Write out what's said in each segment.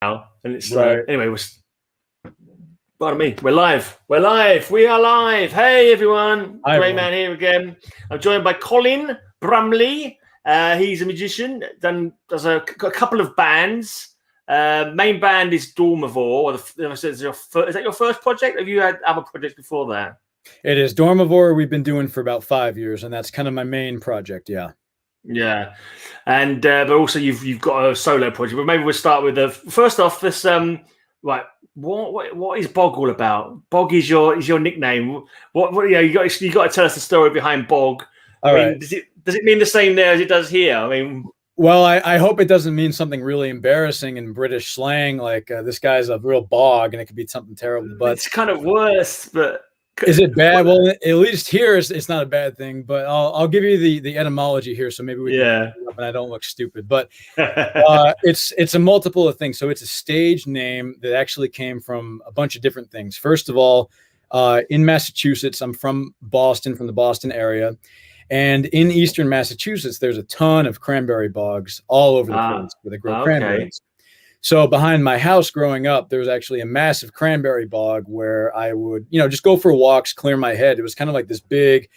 now, and it's Right. anyway. Pardon me. We're live. We're live. We are live. Hey everyone, Hi, Grey everyone. Man here again. I'm joined by Colin Brumley. He's a musician. Does a couple of bands. Main band is Dormivore. Is that your first project? Have you had other projects before that? It is Dormivore. We've been doing for about 5 years, and that's kind of my main project. Yeah. Yeah, and but also you've got a solo project. But maybe we'll start with first off this. Right, what is Bog all about? Bog is your nickname. What you got to tell us the story behind Bog. I mean, does it mean the same there as it does here? I mean, well, I hope it doesn't mean something really embarrassing in British slang, like this guy's a real bog, and it could be something terrible. But it's kind of worse. But is it bad? Well, at least here it's not a bad thing. But I'll give you the etymology here, so maybe we can look it up and I don't look stupid. But it's a multiple of things. So it's a stage name that actually came from a bunch of different things. First of all, in Massachusetts, I'm from Boston, from the Boston area. And in eastern Massachusetts, there's a ton of cranberry bogs all over the place where they grow cranberries. So behind my house growing up, there was actually a massive cranberry bog where I would, just go for walks, clear my head. It was kind of like this big,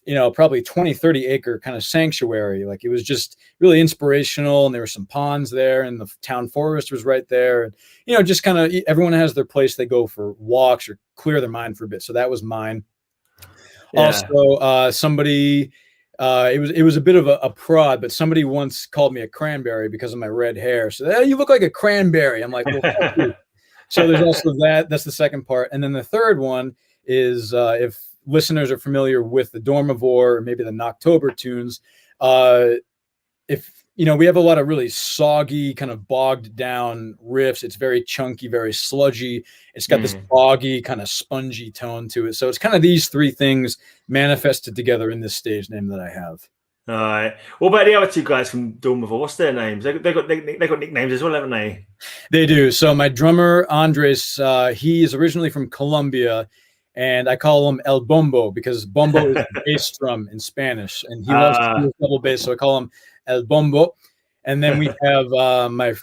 probably 20, 30 acre kind of sanctuary. Like it was just really inspirational. And there were some ponds there and the town forest was right there. And, just kind of everyone has their place they go for walks or clear their mind for a bit. So that was mine. Yeah. Also, somebody, it was a bit of a prod, but somebody once called me a cranberry because of my red hair. So hey, you look like a cranberry. I'm like, well, fuck you. So there's also that. That's the second part. And then the third one is if listeners are familiar with the Dormivore or maybe the Noctobre tunes, we have a lot of really soggy, kind of bogged down riffs. It's very chunky, very sludgy. It's got this boggy, kind of spongy tone to it. So it's kind of these three things manifested together in this stage name that I have. All right. What about the other two guys from Dormivore? What's their names? They got nicknames as well, haven't they? They do. So my drummer Andres, he is originally from Colombia, and I call him El Bombo because bombo is bass drum in Spanish, and he loves to do double bass, so I call him El Bombo. And then we have my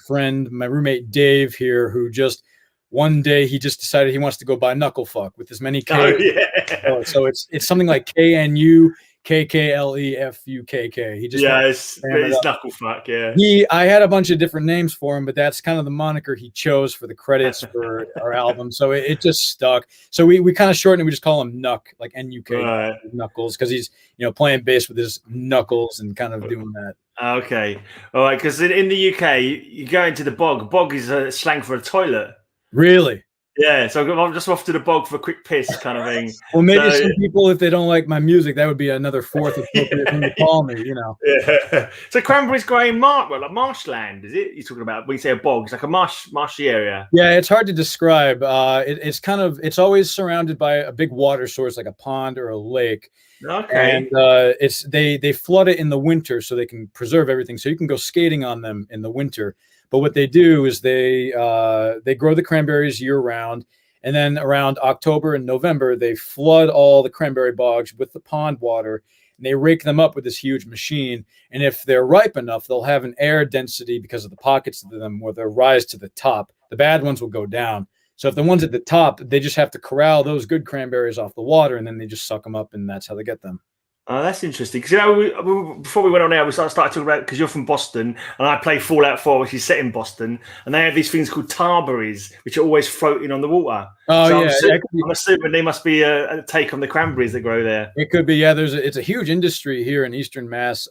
roommate Dave here, who just one day he just decided he wants to go buy knuckle fuck with as many K. Oh, yeah. So it's something like KNU. KKLEFUKK. He just it's knuckle fuck. Yeah. I had a bunch of different names for him, but that's kind of the moniker he chose for the credits for our album. So it just stuck. So we kind of shortened it. We just call him Nuck, like NUK, Knuckles, because he's playing bass with his knuckles and kind of doing that. Okay, all right. Because in the UK, you go into the bog. Bog is a slang for a toilet. Really? Yeah, so I'm just off to the bog for a quick piss kind of thing. Well, maybe some people, if they don't like my music, that would be another fourth appropriate thing to call me, Yeah. So Cranberry's growing like marshland, is it? You're talking about when you say a bog, it's like a marshy area. Yeah, it's hard to describe. It's always surrounded by a big water source, like a pond or a lake. Okay. And they flood it in the winter so they can preserve everything. So you can go skating on them in the winter. But what they do is they grow the cranberries year round. And then around October and November, they flood all the cranberry bogs with the pond water. And they rake them up with this huge machine. And if they're ripe enough, they'll have an air density because of the pockets of them where they'll rise to the top. The bad ones will go down. So if the ones at the top, they just have to corral those good cranberries off the water, and then they just suck them up, and that's how they get them. Oh, that's interesting. Because before we went on air, we started talking about, because you're from Boston, and I play Fallout 4, which is set in Boston, and they have these things called tarberries, which are always floating on the water. Oh, so yeah. I'm assuming they must be a take on the cranberries that grow there. It could be, yeah. It's a huge industry here in Eastern Mass.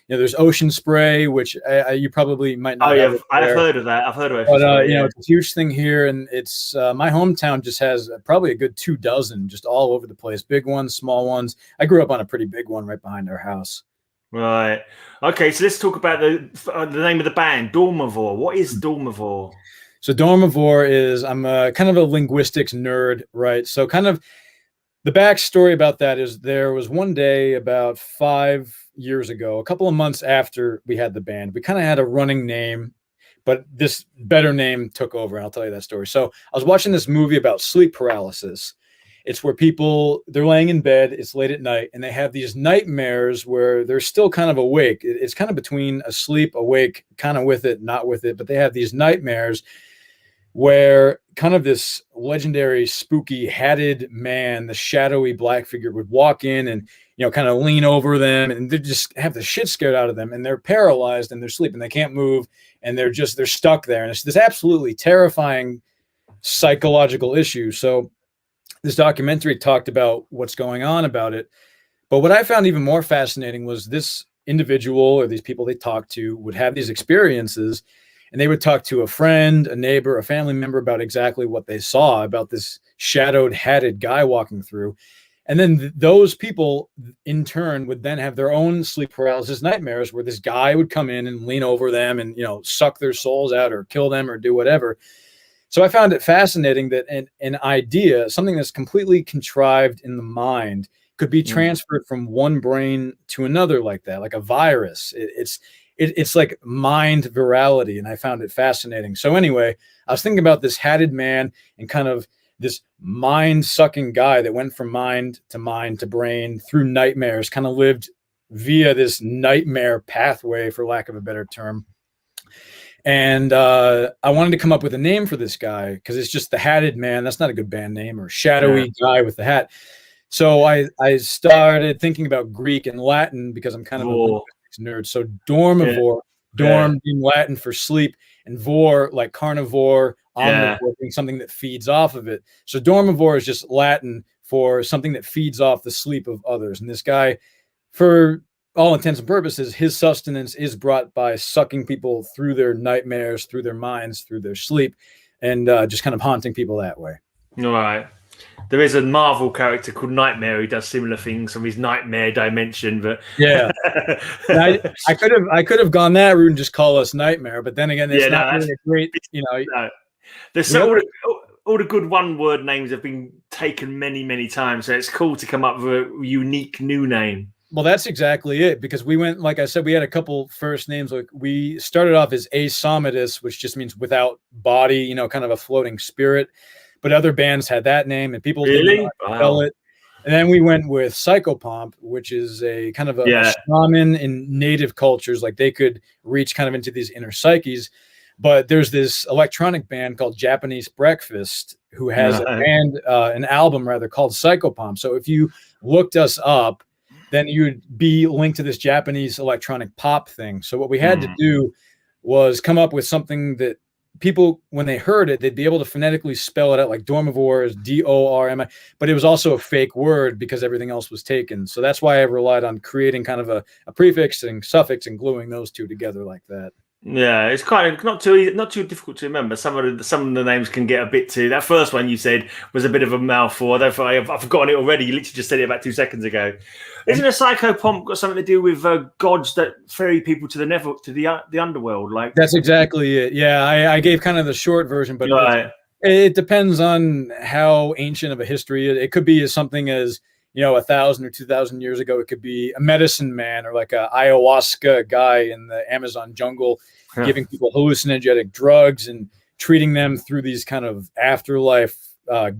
There's ocean spray, which you probably might not. Oh yeah, I've heard of that. I've heard of it. But it's a huge thing here, and it's my hometown just has probably a good 24 just all over the place. Big ones, small ones. I grew up on a pretty big one right behind our house. Right. Okay. So let's talk about the name of the band, Dormivore. What is Dormivore? So Dormivore is, I'm kind of a linguistics nerd, right? So kind of the backstory about that is there was one day about 5 years ago, a couple of months after we had the band, we kind of had a running name, but this better name took over. And I'll tell you that story. So I was watching this movie about sleep paralysis, It's where they're laying in bed, it's late at night, and they have these nightmares where they're still kind of awake. It's kind of between asleep, awake, kind of with it, not with it, but they have these nightmares where kind of this legendary spooky hatted man, the shadowy black figure, would walk in and, you know, kind of lean over them, and they just have the shit scared out of them, and they're paralyzed and they're sleeping, they can't move, and they're stuck there. And it's this absolutely terrifying psychological issue. So this documentary talked about what's going on about it. But what I found even more fascinating was this individual, or these people they talked to, would have these experiences, and they would talk to a friend, a neighbor, a family member about exactly what they saw, about this shadowed, hatted guy walking through. And then those people in turn would then have their own sleep paralysis nightmares where this guy would come in and lean over them and, you know, suck their souls out or kill them or do whatever. So I found it fascinating that an idea, something that's completely contrived in the mind, could be transferred from one brain to another like that, like a virus. It's like mind virality, and I found it fascinating. So anyway, I was thinking about this hatted man and kind of this mind-sucking guy that went from mind to brain through nightmares, kind of lived via this nightmare pathway, for lack of a better term. And I wanted to come up with a name for this guy because it's just the hatted man. That's not a good band name, or shadowy guy with the hat. So I started thinking about Greek and Latin because I'm kind of a nerd. So dormivore, dorm being Latin for sleep, and vor like carnivore, omnivore being something that feeds off of it. So dormivore is just Latin for something that feeds off the sleep of others. And this guy, for all intents and purposes, his sustenance is brought by sucking people through their nightmares, through their minds, through their sleep, and just kind of haunting people that way. All right. There is a Marvel character called Nightmare who does similar things from his nightmare dimension, but yeah, I could have gone that route and just call us Nightmare, but then again, it's not really a great, you know. No. There's all the good one-word names have been taken many times, so it's cool to come up with a unique new name. Well, that's exactly it, because we went, like I said, we had a couple first names. Like we started off as Asomatus, which just means without body, you know, kind of a floating spirit. But other bands had that name, and people didn't spell it. And then we went with Psychopomp, which is a kind of a shaman in native cultures. Like they could reach kind of into these inner psyches. But there's this electronic band called Japanese Breakfast who has an album rather called Psychopomp. So if you looked us up, then you would be linked to this Japanese electronic pop thing. So what we had to do was come up with something that people, when they heard it, they'd be able to phonetically spell it out, like Dormivore is D-O-R-M-I, but it was also a fake word because everything else was taken. So that's why I relied on creating kind of a prefix and suffix and gluing those two together like that. Yeah, it's kind of not too difficult to remember. Some of the names can get a bit too. That first one you said was a bit of a mouthful. I've forgotten it already. You literally just said it about 2 seconds ago. Isn't a Psychopomp got something to do with gods that ferry people to the underworld? Like that's exactly it. Yeah, I gave kind of the short version, but it depends on how ancient of a history it could be. As something as, you know, 1,000 or 2,000 years ago, it could be a medicine man or like a ayahuasca guy in the Amazon jungle, giving people hallucinogenic drugs and treating them through these kind of afterlife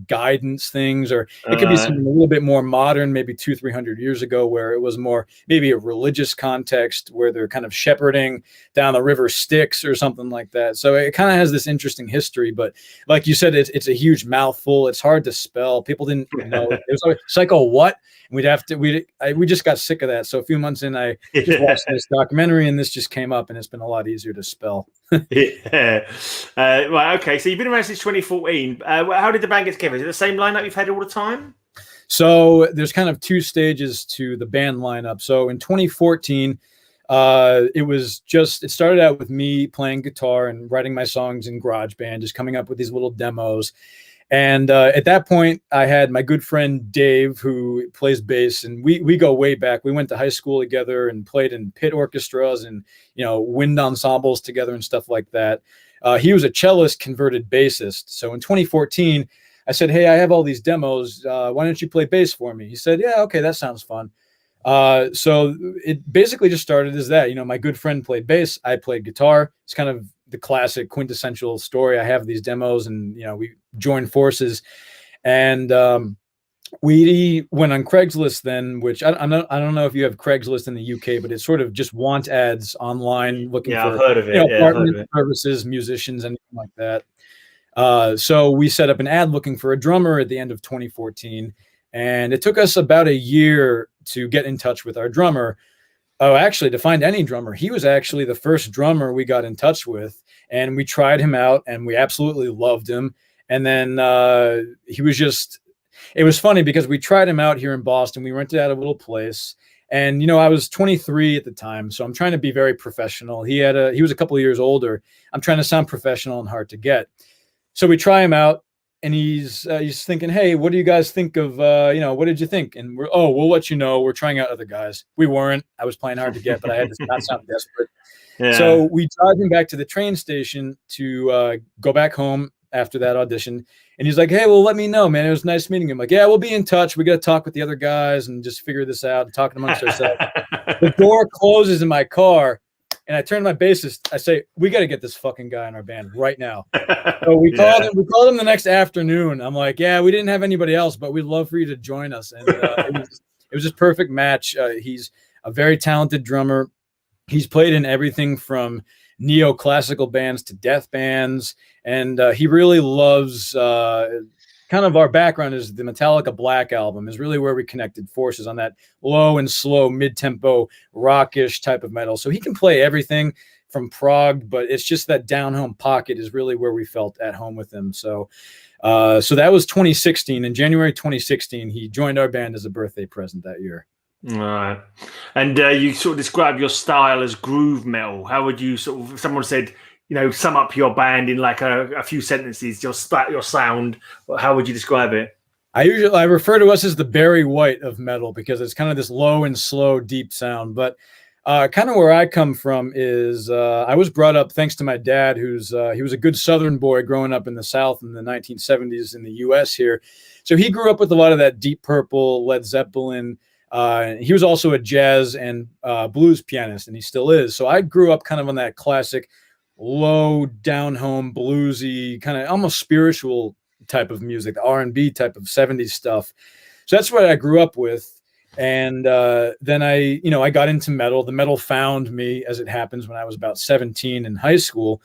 guidance things. Or it could be something a little bit more modern, maybe 200-300 years ago, where it was more maybe a religious context where they're kind of shepherding down the river Styx or something like that. So it kind of has this interesting history, but like you said, it's a huge mouthful. It's hard to spell. People didn't know. It was like Psycho what? We just got sick of that. So a few months in, I just watched this documentary, and this just came up, and it's been a lot easier to spell. Right. Okay. So you've been around since 2014. How did the band get together? Is it the same lineup you've had all the time? So there's kind of two stages to the band lineup. So in 2014, it started out with me playing guitar and writing my songs in GarageBand, just coming up with these little demos. And at that point, I had my good friend Dave, who plays bass, and we go way back. We went to high school together and played in pit orchestras and, you know, wind ensembles together and stuff like that. He was a cellist converted bassist. So in 2014, I said, hey, I have all these demos. Why don't you play bass for me? He said, yeah, okay, that sounds fun. So it basically just started as that. You know, my good friend played bass, I played guitar. It's kind of the classic quintessential story. I have these demos, and, you know, we joined forces. And we went on Craigslist then, which I don't know if you have Craigslist in the UK, but it's sort of just want ads online looking for, I've heard of it. apartment services, musicians, anything like that. So we set up an ad looking for a drummer at the end of 2014, and it took us about a year to get in touch with our drummer. Oh, actually, to find any drummer. He was actually the first drummer we got in touch with, and we tried him out, and we absolutely loved him. And then he was just. It was funny because we tried him out here in Boston. We rented out a little place, and I was 23 at the time, so I'm trying to be very professional. He was a couple of years older. I'm trying to sound professional and hard to get. So we try him out, and he's thinking, "Hey, what do you guys think of? What did you think?" And we'll let you know. We're trying out other guys. We weren't. I was playing hard to get, but I had to not sound desperate. Yeah. So we drive him back to the train station to go back home after that audition. And he's like, "Hey, well, let me know, man. It was nice meeting him." Like, "Yeah, we'll be in touch. We got to talk with the other guys and just figure this out and talking amongst ourselves." The door closes in my car, and I turn to my bassist. I say, "We got to get this fucking guy in our band right now." So we called him. We called him the next afternoon. I'm like, "Yeah, we didn't have anybody else, but we'd love for you to join us." And it was just perfect match. He's a very talented drummer. He's played in everything from neoclassical bands to death bands, and he really loves kind of our background is the Metallica Black album is really where we connected forces on that low and slow mid-tempo rockish type of metal. So he can play everything from prog, but it's just that down home pocket is really where we felt at home with him. So that was 2016. In January 2016, he joined our band as a birthday present that year. All right. And you sort of describe your style as groove metal. How would you sort of, someone said, sum up your band in like a few sentences, your sound, how would you describe it? I refer to us as the Barry White of metal because it's kind of this low and slow, deep sound. But kind of where I come from is I was brought up thanks to my dad, he was a good Southern boy growing up in the South in the 1970s in the U.S. here. So he grew up with a lot of that Deep Purple, Led Zeppelin. He was also a jazz and blues pianist, and he still is. So I grew up kind of on that classic, low, down home, bluesy, kind of almost spiritual type of music, R&B type of 70s stuff. So that's what I grew up with. And then I got into metal. The metal found me, as it happens, when I was about 17 in high school.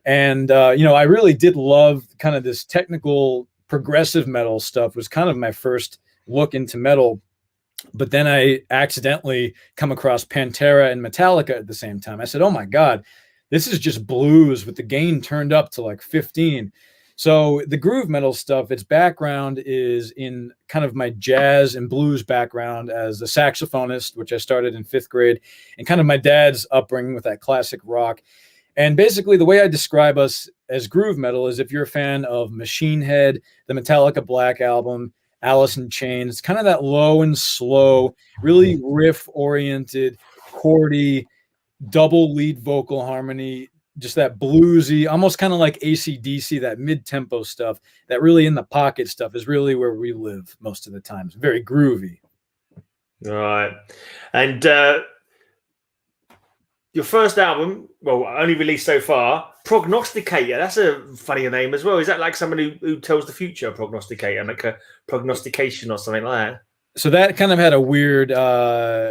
And, I really did love kind of this technical, progressive metal stuff was kind of my first look into metal. But then I accidentally come across Pantera and Metallica at the same time. I said, "Oh my God, this is just blues with the gain turned up to like 15. So the groove metal stuff, its background is in kind of my jazz and blues background as a saxophonist, which I started in 5th grade, and kind of my dad's upbringing with that classic rock. And basically the way I describe us as groove metal is if you're a fan of Machine Head, the Metallica Black album, Alice in Chains, kind of that low and slow, really riff-oriented, chordy, double lead vocal harmony, just that bluesy, almost kind of like AC/DC, that mid-tempo stuff, that really in the pocket stuff is really where we live most of the time. It's very groovy. All right. And your first album, well, only released so far, Prognosticator. That's a funny name as well. Is that like somebody who tells the future, Prognosticator, like a prognostication or something like that? So that kind of had a weird,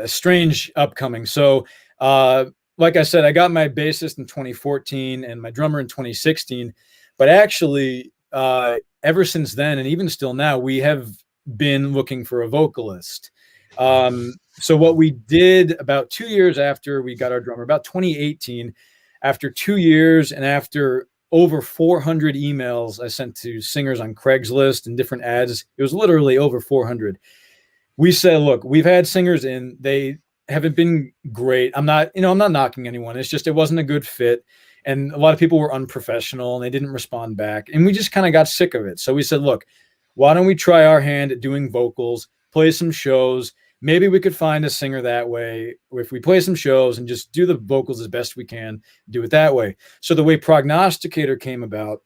strange upcoming. So, like I said, I got my bassist in 2014 and my drummer in 2016. But actually, ever since then, and even still now, we have been looking for a vocalist. So what we did about 2 years after we got our drummer, about 2018, after 2 years and after over 400 emails I sent to singers on Craigslist and different ads, it was literally over 400. We said, look, we've had singers in, they haven't been great. I'm not knocking anyone. It's just, it wasn't a good fit. And a lot of people were unprofessional and they didn't respond back. And we just kind of got sick of it. So we said, look, why don't we try our hand at doing vocals, play some shows? Maybe we could find a singer that way. If we play some shows and just do the vocals as best we can, do it that way. So the way Prognosticator came about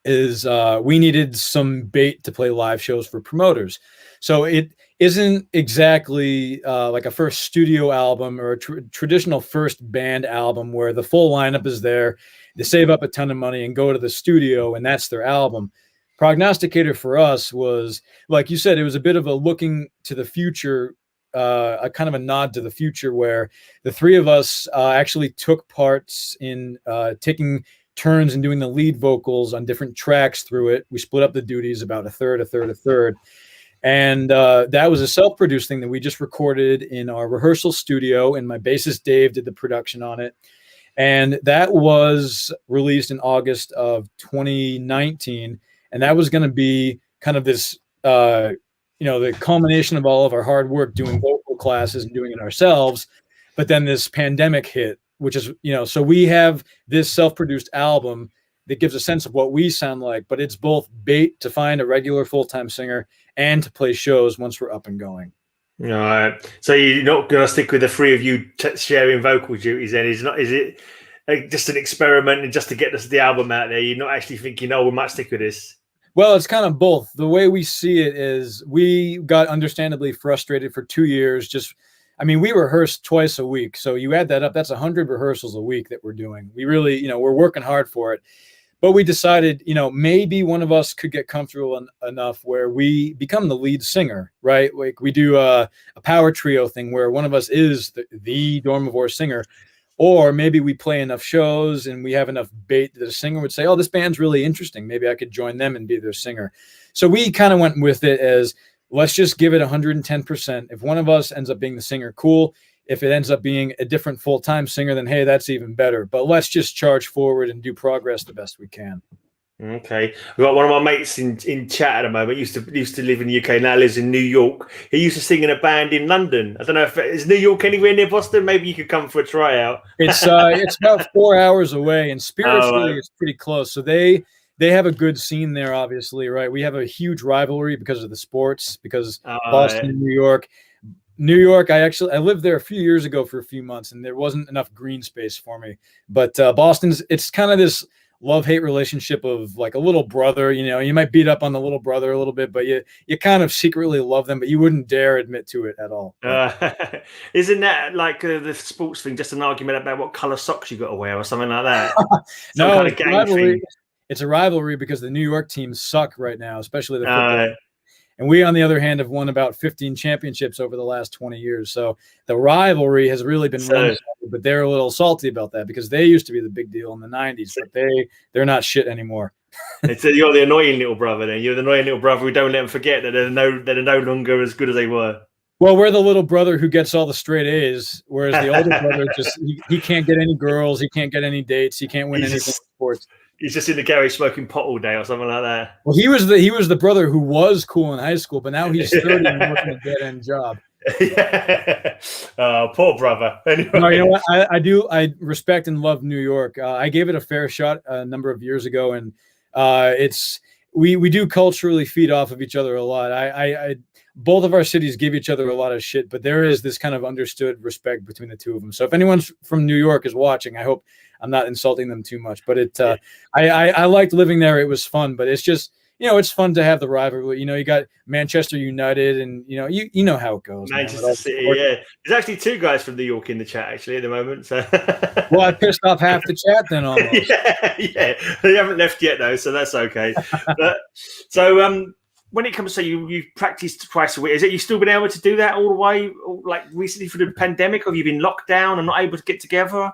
is we needed some bait to play live shows for promoters. So it isn't exactly like a first studio album or a traditional first band album where the full lineup is there. They save up a ton of money and go to the studio and that's their album. Prognosticator for us was, like you said, it was a bit of a looking to the future, a kind of a nod to the future, where the three of us actually took parts in taking turns and doing the lead vocals on different tracks through it. We split up the duties about a third. And that was a self-produced thing that we just recorded in our rehearsal studio, and my bassist Dave did the production on it. And that was released in August of 2019. And that was going to be kind of this, the culmination of all of our hard work doing vocal classes and doing it ourselves. But then this pandemic hit, which is, so we have this self-produced album that gives a sense of what we sound like, but it's both bait to find a regular full-time singer and to play shows once we're up and going. All right. So you're not going to stick with the three of you sharing vocal duties then? Is it just an experiment and just to get the album out there? You're not actually thinking, we might stick with this? Well, it's kind of both. The way we see it is we got understandably frustrated for 2 years. We rehearsed twice a week. So you add that up, that's 100 rehearsals a week that we're doing. We really, we're working hard for it. But we decided, maybe one of us could get comfortable enough where we become the lead singer, right? Like we do a power trio thing where one of us is the Dormivore singer. Or maybe we play enough shows and we have enough bait that a singer would say, oh, this band's really interesting. Maybe I could join them and be their singer. So we kind of went with it as, let's just give it 110%. If one of us ends up being the singer, cool. If it ends up being a different full-time singer, then hey, that's even better. But let's just charge forward and do progress the best we can. Okay, we've got one of my mates in chat at the moment. Used to live in the UK, now lives in New York. He used to sing in a band in London. I don't know if is New York anywhere near Boston. Maybe you could come for a tryout. It's about 4 hours away, and spiritually it's pretty close. So they have a good scene there, obviously, right? We have a huge rivalry because of the sports, because Boston and New York. New York, I lived there a few years ago for a few months, and there wasn't enough green space for me. But Boston's, it's kind of this love-hate relationship of like a little brother. You might beat up on the little brother a little bit, but you kind of secretly love them, but you wouldn't dare admit to it at all. Isn't that like the sports thing, just an argument about what color socks you got to wear or something like that? No, kind of gang thing. It's a rivalry because the New York teams suck right now, especially the football. And we, on the other hand, have won about 15 championships over the last 20 years. So the rivalry has really been one-sided, but they're a little salty about that because they used to be the big deal in the 90s, but they're not shit anymore. You're the annoying little brother then. You're the annoying little brother who don't let them forget that they're no longer as good as they were. Well, we're the little brother who gets all the straight A's, whereas the older brother he can't get any girls, he can't get any dates, he can't win anything in sports. He's just in the garage smoking pot all day or something like that. Well, he was the brother who was cool in high school, but now he's 30 and working a dead-end job. Yeah. Poor brother. Anyway. No, you know what? I respect and love New York. I gave it a fair shot a number of years ago, and we do culturally feed off of each other a lot. Both of our cities give each other a lot of shit, but there is this kind of understood respect between the two of them. So if anyone from New York is watching, I hope I'm not insulting them too much. But I liked living there. It was fun, but it's just, it's fun to have the rivalry. You got Manchester United, and you know how it goes. Manchester City, yeah. There's actually two guys from New York in the chat actually at the moment. So well, I pissed off half the chat then almost. yeah. They haven't left yet though, so that's okay. So when it comes to you practiced twice a week, is it you still been able to do that all the way, like recently for the pandemic? Or have you been locked down and not able to get together?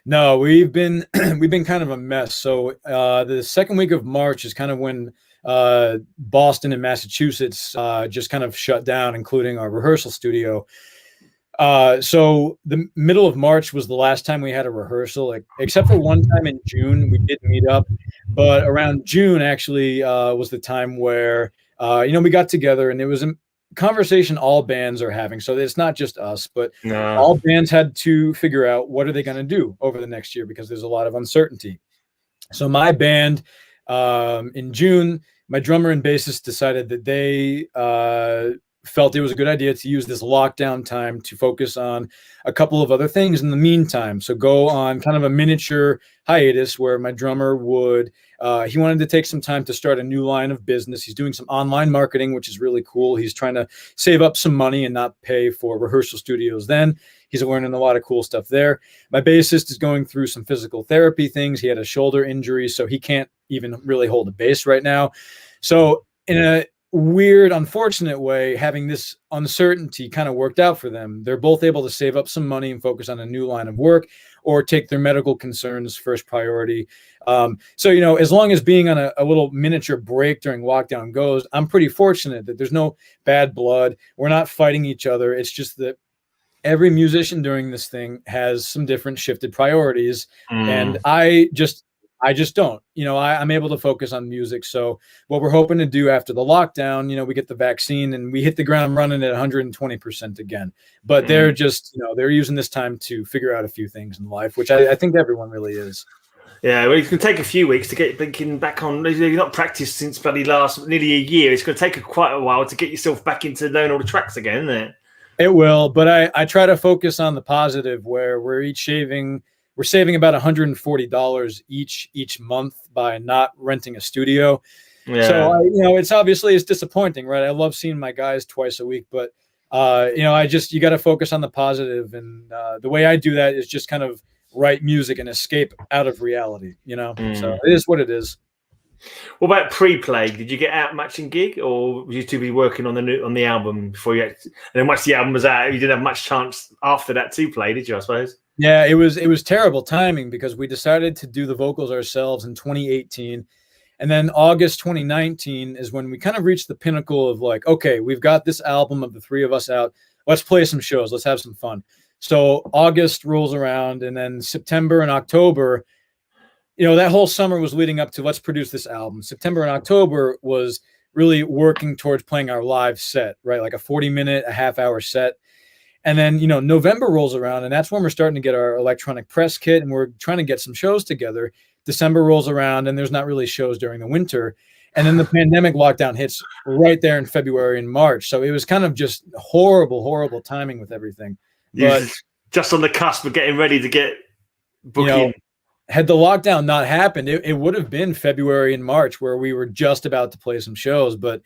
No, we've been kind of a mess. So the second week of March is kind of when Boston and Massachusetts just kind of shut down, including our rehearsal studio. So the middle of March was the last time we had a rehearsal, except for one time in June, we did meet up. But around June actually was the time where, we got together, and it was a conversation all bands are having. So it's not just us, but all bands had to figure out what are they going to do over the next year, because there's a lot of uncertainty. So my band in June, my drummer and bassist decided that they felt it was a good idea to use this lockdown time to focus on a couple of other things in the meantime. So go on kind of a miniature hiatus where my drummer would, he wanted to take some time to start a new line of business. He's doing some online marketing, which is really cool. He's trying to save up some money and not pay for rehearsal studios then. He's learning a lot of cool stuff there. My bassist is going through some physical therapy things. He had a shoulder injury, so he can't even really hold a bass right now. So in a weird, unfortunate way, having this uncertainty kind of worked out for them. They're both able to save up some money and focus on a new line of work, or take their medical concerns first priority. So, you know, as long as being on a little miniature break during lockdown goes, I'm pretty fortunate that there's no bad blood. We're not fighting each other. It's just that every musician during this thing has some different shifted priorities. And I just don't, you know, I'm able to focus on music. So what we're hoping to do after the lockdown, you know, we get the vaccine and we hit the ground running at 120% again. But they're just, you know, they're using this time to figure out a few things in life, which I think everyone really is. Yeah, well, it can take a few weeks to get thinking back on. You've not practiced since bloody nearly a year. It's going to take quite a while to get yourself back into learning all the tracks again, isn't it? It will, but I try to focus on the positive, where we're saving about $140 each month by not renting a studio. Yeah. So you know, it's disappointing, right? I love seeing my guys twice a week, but you know, you got to focus on the positive, and the way I do that is just kind of write music and escape out of reality, you know. So it is what it is. What about pre-play? Did you get out much in gig, or were you to be working on the album before you? And then once the album was out, you didn't have much chance after that to play, did you? I suppose. Yeah, it was terrible timing, because we decided to do the vocals ourselves in 2018, and then August 2019 is when we kind of reached the pinnacle of like, okay, we've got this album of the three of us out. Let's play some shows. Let's have some fun. So August rolls around, and then September and October. You know, that whole summer was leading up to let's produce this album. September and October was really working towards playing our live set, right? Like a 40-minute, a half-hour set. And then, you know, November rolls around, and that's when we're starting to get our electronic press kit, and we're trying to get some shows together. December rolls around, and there's not really shows during the winter. And then the pandemic lockdown hits right there in February and March. So it was kind of just horrible timing with everything. But just on the cusp of getting ready to get booking. You know, had the lockdown not happened, it would have been February and March where we were just about to play some shows, but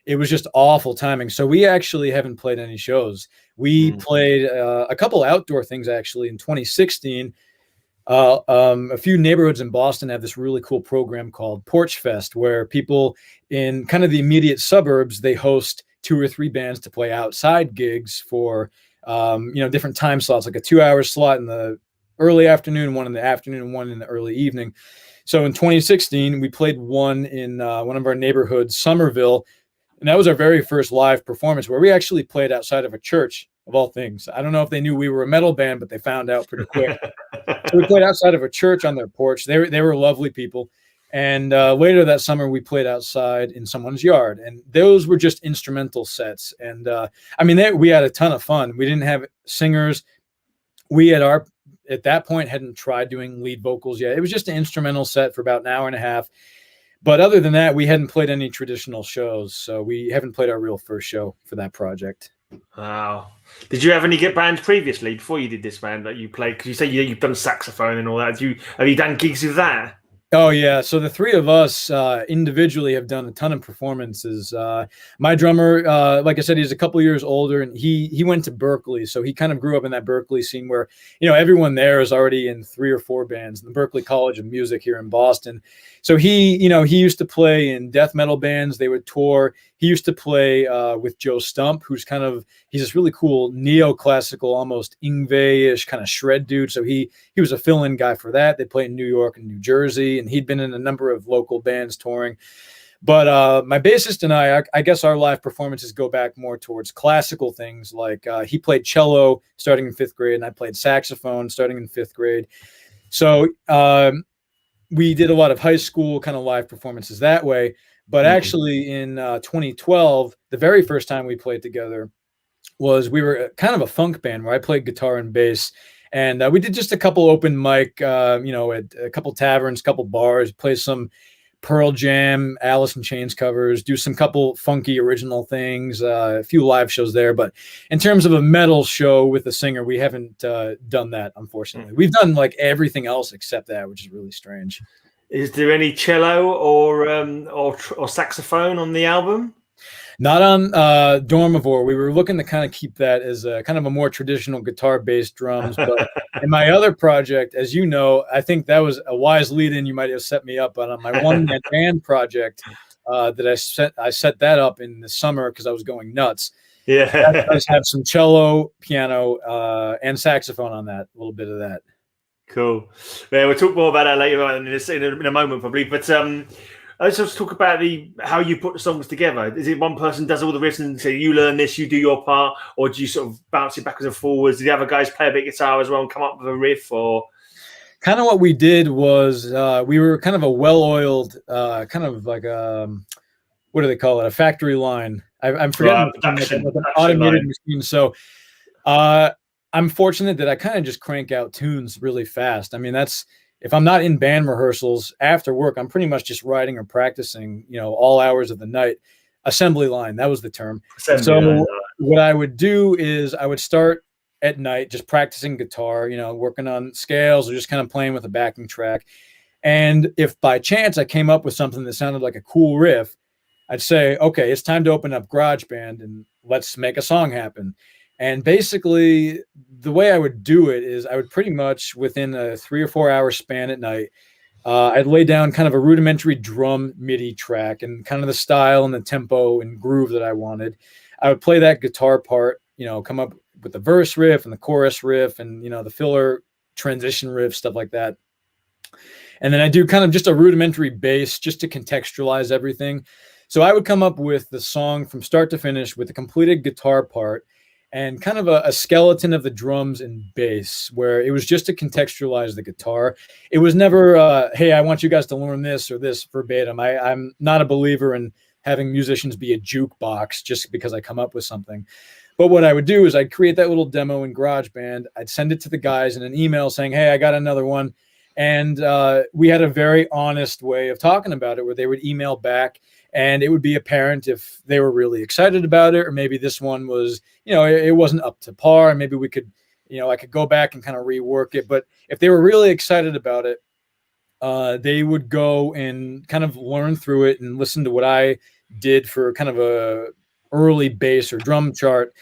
it was just awful timing. So we actually haven't played any shows. We played a couple outdoor things actually in 2016. A few neighborhoods in Boston have this really cool program called Porch Fest, where people in kind of the immediate suburbs, they host 2 or 3 bands to play outside gigs for you know, different time slots, like a 2-hour slot in the early afternoon, one in the afternoon, and one in the early evening. So in 2016, we played one in one of our neighborhoods, Somerville, and that was our very first live performance, where we actually played outside of a church, of all things. I don't know if they knew we were a metal band, but they found out pretty quick. So we played outside of a church on their porch. They were lovely people. And later that summer, we played outside in someone's yard, and those were just instrumental sets. And I mean, we had a ton of fun. We didn't have singers. We at that point hadn't tried doing lead vocals yet. It was just an instrumental set for about an hour and a half. But other than that, we hadn't played any traditional shows. So we haven't played our real first show for that project. Wow. Did you have any bands previously before you did this band that you played? Because you say you've done saxophone and all that. Have you done gigs with that? Oh, yeah. So the three of us individually have done a ton of performances. My drummer, like I said, he's a couple years older, and he went to Berkeley. So he kind of grew up in that Berkeley scene where, you know, everyone there is already in 3 or 4 bands in the Berkeley College of Music here in Boston. So he used to play in death metal bands. They would tour. He used to play with Joe Stump, he's this really cool neoclassical, almost Yngwie-ish kind of shred dude. So he was a fill-in guy for that. They played in New York and New Jersey, and he'd been in a number of local bands touring. But my bassist and I guess our live performances go back more towards classical things. Like he played cello starting in 5th grade, and I played saxophone starting in 5th grade. So we did a lot of high school kind of live performances that way. But actually in 2012, the very first time we played together we were kind of a funk band where I played guitar and bass. And we did just a couple open mic, you know, at a couple taverns, couple bars, play some Pearl Jam, Alice in Chains covers, do some couple funky original things, a few live shows there. But in terms of a metal show with a singer, we haven't done that, unfortunately. We've done like everything else except that, which is really strange. Is there any cello or saxophone on the album? Not on Dormivore. We were looking to kind of keep that as a kind of a more traditional guitar-based drums. But in my other project, as you know, I think that was a wise lead-in. You might have set me up on my one-man band project. that I set that up in the summer because I was going nuts. Yeah. I have some cello, piano, and saxophone on that. A little bit of that. Cool. Yeah, we'll talk more about that later on in a moment, probably. But let's just talk about how you put the songs together. Is it one person does all the riffs and say, you learn this, you do your part, or do you sort of bounce it backwards and forwards? Do the other guys play a bit of guitar as well and come up with a riff? Or kind of what we did was we were kind of a well-oiled, kind of like what do they call it? A factory line. I'm forgetting like an automated machine. So I'm fortunate that I kind of just crank out tunes really fast. I mean, if I'm not in band rehearsals after work, I'm pretty much just writing or practicing, all hours of the night. Assembly line, that was the term. What I would do is I would start at night just practicing guitar, working on scales or just kind of playing with a backing track. And if by chance I came up with something that sounded like a cool riff, I'd say, okay, it's time to open up GarageBand and let's make a song happen. And basically, the way I would do it is I would pretty much within a 3 or 4 hour span at night, I'd lay down kind of a rudimentary drum MIDI track and kind of the style and the tempo and groove that I wanted. I would play that guitar part, come up with the verse riff and the chorus riff and, the filler transition riff, stuff like that. And then I do kind of just a rudimentary bass just to contextualize everything. So I would come up with the song from start to finish with a completed guitar part and kind of a skeleton of the drums and bass, where it was just to contextualize the guitar. It was never, hey, I want you guys to learn this or this verbatim. I'm not a believer in having musicians be a jukebox just because I come up with something. But what I would do is I'd create that little demo in GarageBand. I'd send it to the guys in an email saying, hey, I got another one. And we had a very honest way of talking about it where they would email back. And it would be apparent if they were really excited about it, or maybe this one was, it wasn't up to par. And maybe we could, I could go back and kind of rework it. But if they were really excited about it, they would go and kind of learn through it and listen to what I did for kind of a early bass or drum chart.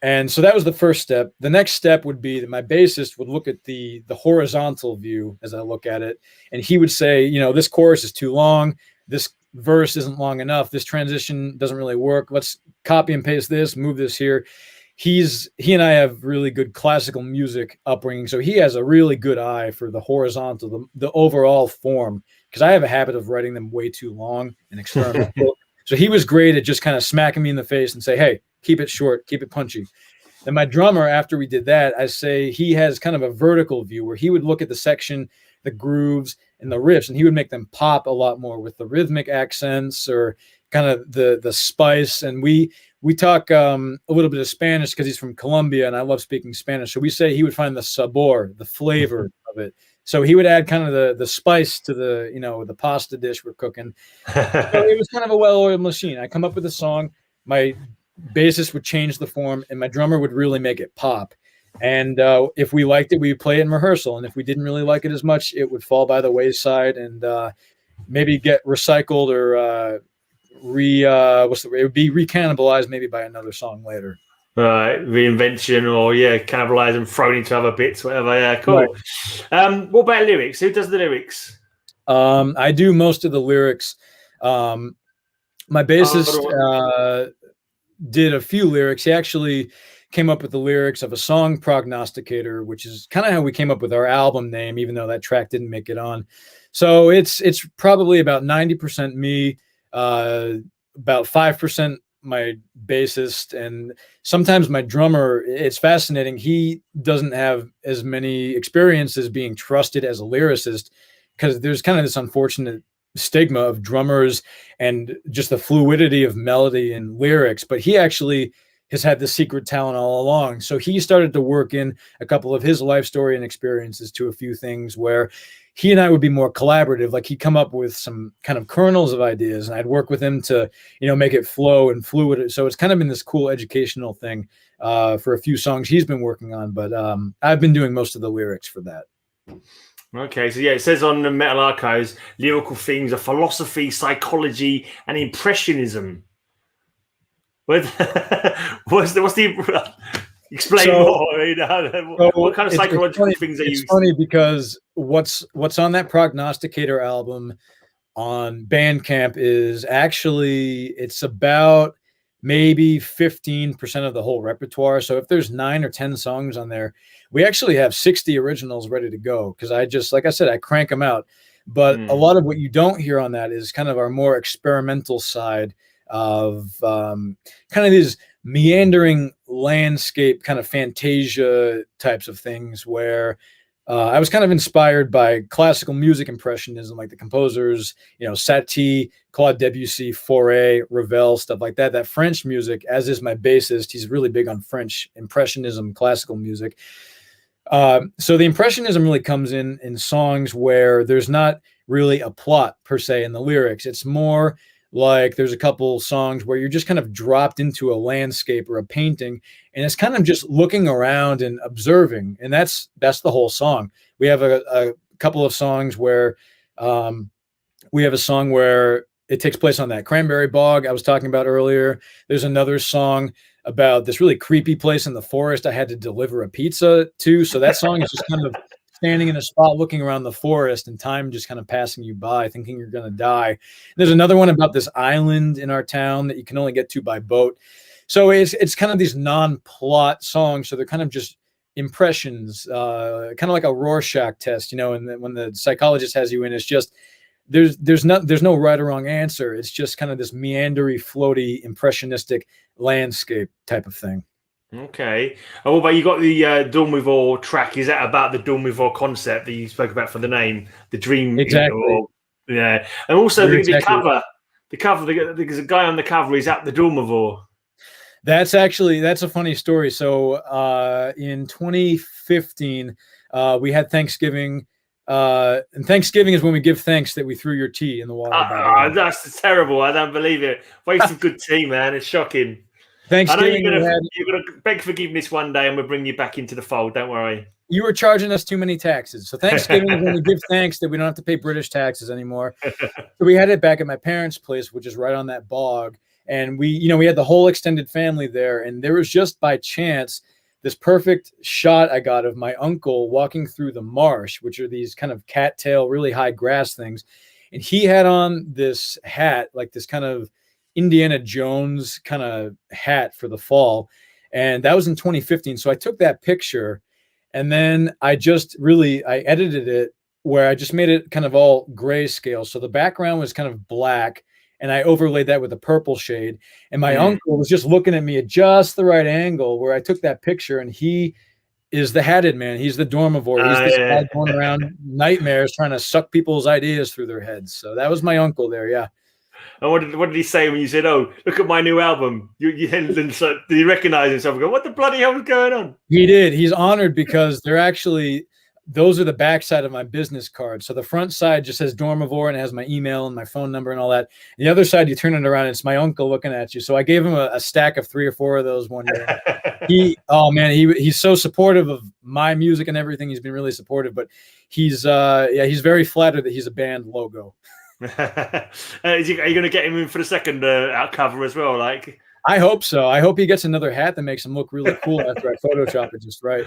And so that was the first step. The next step would be that my bassist would look at the horizontal view as I look at it. And he would say, this chorus is too long. This verse isn't long enough. This transition doesn't really work. Let's copy and paste this, move this here. He and I have really good classical music upbringing. So he has a really good eye for the horizontal, the overall form, because I have a habit of writing them way too long and experimental. So he was great at just kind of smacking me in the face and say, hey, keep it short, keep it punchy. Then my drummer, after we did that, I say he has kind of a vertical view where he would look at the section, the grooves and the riffs, and he would make them pop a lot more with the rhythmic accents or kind of the spice. And we talk a little bit of Spanish because he's from Colombia and I love speaking Spanish. So we say he would find the sabor, the flavor of it. So he would add kind of the spice to the pasta dish we're cooking. So it was kind of a well-oiled machine. I come up with a song, my bassist would change the form, and my drummer would really make it pop. And if we liked it, we would play it in rehearsal. And if we didn't really like it as much, it would fall by the wayside and maybe get recycled or it would be recannibalized maybe by another song later. Right, reinvention or cannibalized and thrown into other bits, whatever. Yeah, cool. Right. What about lyrics? Who does the lyrics? I do most of the lyrics. My bassist did a few lyrics. He actually came up with the lyrics of a song, Prognosticator, which is kind of how we came up with our album name, even though that track didn't make it on. So it's probably about 90% me, about 5% my bassist, and sometimes my drummer. It's fascinating. He doesn't have as many experiences being trusted as a lyricist because there's kind of this unfortunate stigma of drummers and just the fluidity of melody and lyrics, but he actually has had the secret talent all along. So he started to work in a couple of his life story and experiences to a few things where he and I would be more collaborative. Like he'd come up with some kind of kernels of ideas and I'd work with him to, make it flow and fluid. So it's kind of been this cool educational thing for a few songs he's been working on, but I've been doing most of the lyrics for that. Okay, so it says on the Metal Archives, lyrical themes are philosophy, psychology, and impressionism. What's the explain more? What kind of psychological things are you? It's funny because what's on that Prognosticator album on Bandcamp is actually, it's about maybe 15% of the whole repertoire. So if there's 9 or 10 songs on there, we actually have 60 originals ready to go. Cause I just, like I said, I crank them out. But a lot of what you don't hear on that is kind of our more experimental side of kind of these meandering landscape, kind of Fantasia types of things where I was kind of inspired by classical music impressionism, like the composers, Satie, Claude Debussy, Fauré, Ravel, stuff like that. That French music, as is my bassist, he's really big on French impressionism, classical music. So the impressionism really comes in songs where there's not really a plot per se in the lyrics. It's more like there's a couple songs where you're just kind of dropped into a landscape or a painting, and it's kind of just looking around and observing. And that's the whole song. We have a couple of songs where we have a song where it takes place on that cranberry bog I was talking about earlier. There's another song about this really creepy place in the forest I had to deliver a pizza to. So that song is just kind of standing in a spot looking around the forest and time just kind of passing you by thinking you're going to die. There's another one about this island in our town that you can only get to by boat. So it's kind of these non-plot songs. So they're kind of just impressions, kind of like a Rorschach test, and when the psychologist has you in, it's just, there's no right or wrong answer. It's just kind of this meandery, floaty, impressionistic landscape type of thing. Okay. And what about, you got the Dormivore track? Is that about the Dormivore concept that you spoke about for the name, the dream? Exactly. Yeah. And also the cover. The cover. There's a guy on the cover. He's at the Dormivore. That's a funny story. So in 2015, we had Thanksgiving. And Thanksgiving is when we give thanks that we threw your tea in the water. That's terrible. I don't believe it. Waste of good tea, man. It's shocking. Thanksgiving, you're gonna beg forgiveness one day, and we'll bring you back into the fold. Don't worry. You were charging us too many taxes. So Thanksgiving is when we give thanks that we don't have to pay British taxes anymore. So we had it back at my parents' place, which is right on that bog. And we had the whole extended family there. And there was just by chance this perfect shot I got of my uncle walking through the marsh, which are these kind of cattail, really high grass things. And he had on this hat, like this kind of Indiana Jones kind of hat for the fall. And that was in 2015. So I took that picture and then I edited it where I just made it kind of all grayscale. So the background was kind of black and I overlaid that with a purple shade. And my uncle was just looking at me at just the right angle where I took that picture, and he is the hatted man. He's the Dormivore. He's this guy going around nightmares trying to suck people's ideas through their heads. So that was my uncle there. Yeah. And what did he say when you said, "Oh, look at my new album"? Did he recognize himself and go, "What the bloody hell is going on?" He did. He's honored because those are the backside of my business card. So the front side just says Dormivore and it has my email and my phone number and all that. And the other side, you turn it around, and it's my uncle looking at you. So I gave him a stack of 3 or 4 of those one year. He's so supportive of my music and everything. He's been really supportive, but he's very flattered that he's a band logo. Are you going to get him in for the second out cover as well? Like, I hope so. I hope he gets another hat that makes him look really cool after I Photoshop it just right.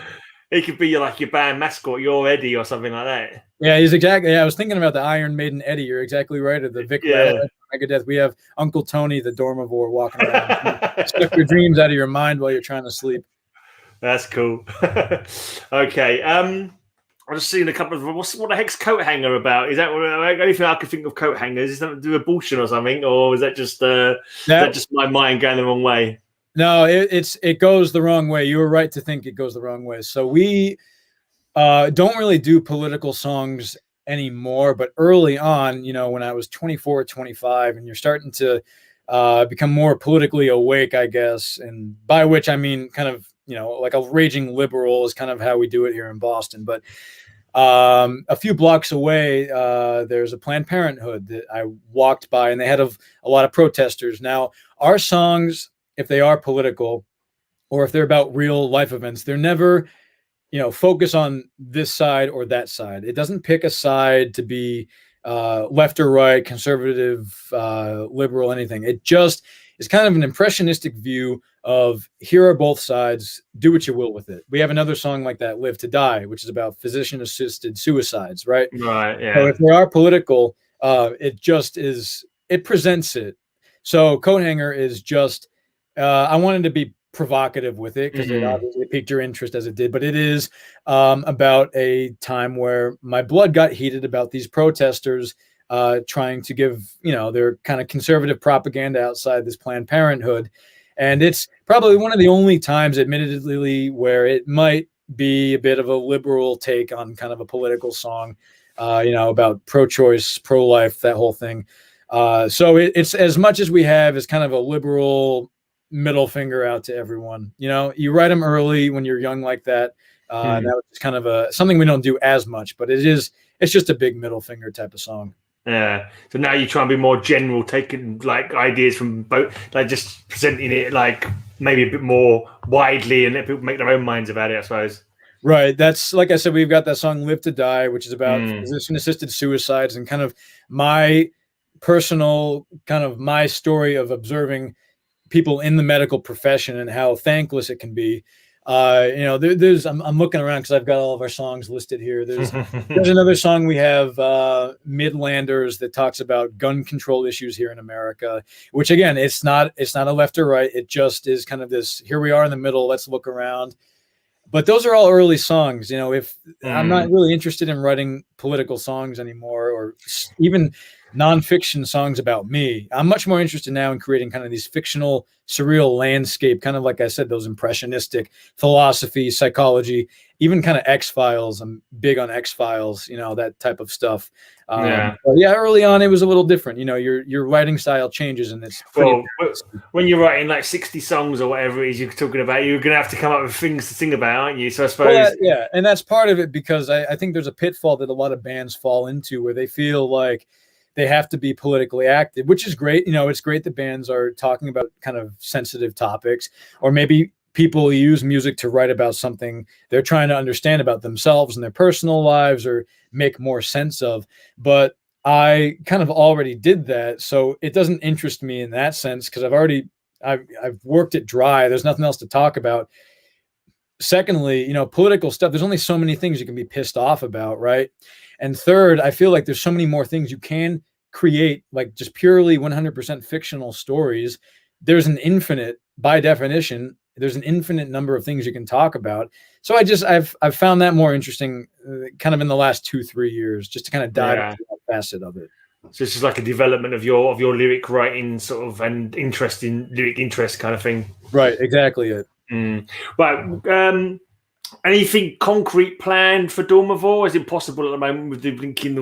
He could be like your band mascot, your Eddie or something like that. Yeah, he's exactly. Yeah, I was thinking about the Iron Maiden Eddie. You're exactly right. Or the Vic Megadeth. We have Uncle Tony, the Dormivore, walking around. Suck your dreams out of your mind while you're trying to sleep. That's cool. Okay. I'm just seeing a couple of what the heck's coat hanger about? Is that anything I could think of? Coat hangers? Is that to do with abortion or something, or is that just my mind going the wrong way? No, it goes the wrong way. You were right to think it goes the wrong way. So we don't really do political songs anymore, but early on, when I was 24, 25, and you're starting to become more politically awake, I guess, and by which I mean kind of, like a raging liberal is kind of how we do it here in Boston. But a few blocks away, there's a Planned Parenthood that I walked by, and they had a lot of protesters. Now, our songs, if they are political or if they're about real life events, they're never, focus on this side or that side. It doesn't pick a side to be left or right, conservative, liberal, anything. It just is kind of an impressionistic view of here are both sides, do what you will with it. We have another song like that, Live to Die, which is about physician-assisted suicides, right? Right, yeah. So if they are political, it just is. It presents it. So Coat Hanger is just. I wanted to be provocative with it because it obviously piqued your interest as it did, but it is about a time where my blood got heated about these protesters trying to give, their kind of conservative propaganda outside this Planned Parenthood. And it's probably one of the only times, admittedly, where it might be a bit of a liberal take on kind of a political song, about pro-choice, pro-life, that whole thing. So it's as much as we have is kind of a liberal middle finger out to everyone. You write them early when you're young like that. And that was kind of something we don't do as much, but it's just a big middle finger type of song. Yeah. So now you try and be more general, taking like ideas from both, like just presenting it like maybe a bit more widely and let people make their own minds about it, I suppose. Right. That's, like I said, we've got that song Live to Die, which is about physician-assisted suicides and kind of my personal, kind of my story of observing people in the medical profession and how thankless it can be. There's I'm looking around because I've got all of our songs listed here. There's another song we have, Midlanders, that talks about gun control issues here in America, which again, it's not a left or right. It just is kind of this, here we are in the middle, let's look around. But those are all early songs. If I'm not really interested in writing political songs anymore, or even nonfiction songs about me, I'm much more interested now in creating kind of these fictional, surreal landscape, kind of like I said, those impressionistic philosophy, psychology, even kind of X-Files. I'm big on X-Files, that type of stuff. But early on it was a little different. Your writing style changes, and it's pretty. Well, when you're writing like 60 songs or whatever it is you're talking about, you're going to have to come up with things to sing about, aren't you? So I suppose. Well, and that's part of it, because I think there's a pitfall that a lot of bands fall into where they feel like they have to be politically active, which is great. It's great that bands are talking about kind of sensitive topics, or maybe people use music to write about something they're trying to understand about themselves and their personal lives or make more sense of. But I kind of already did that. So it doesn't interest me in that sense, because I've worked it dry. There's nothing else to talk about. Secondly, political stuff, there's only so many things you can be pissed off about, right? And third, I feel like there's so many more things you can create, like just purely 100% fictional stories. There's by definition, there's an infinite number of things you can talk about. So I've found that more interesting kind of in the last 2-3 years, just to kind of dive into that facet of it. So it's just like a development of your lyric writing sort of, and lyric interest kind of thing. Right, exactly it. Right. Anything concrete planned for Dormivore? Is it possible at the moment with the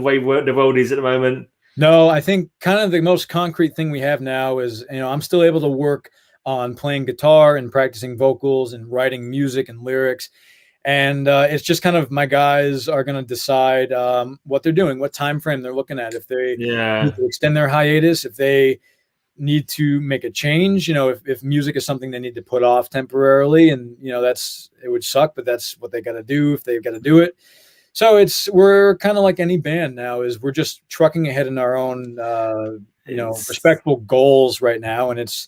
way the world is at the moment? No, I think kind of the most concrete thing we have now is, I'm still able to work on playing guitar and practicing vocals and writing music and lyrics. And it's just kind of, my guys are going to decide what they're doing, what time frame they're looking at, if they need to extend their hiatus, if they need to make a change, if music is something they need to put off temporarily, and it would suck, but that's what they got to do if they've got to do it. So we're kind of like any band now, is we're just trucking ahead in our own respectful goals right now, and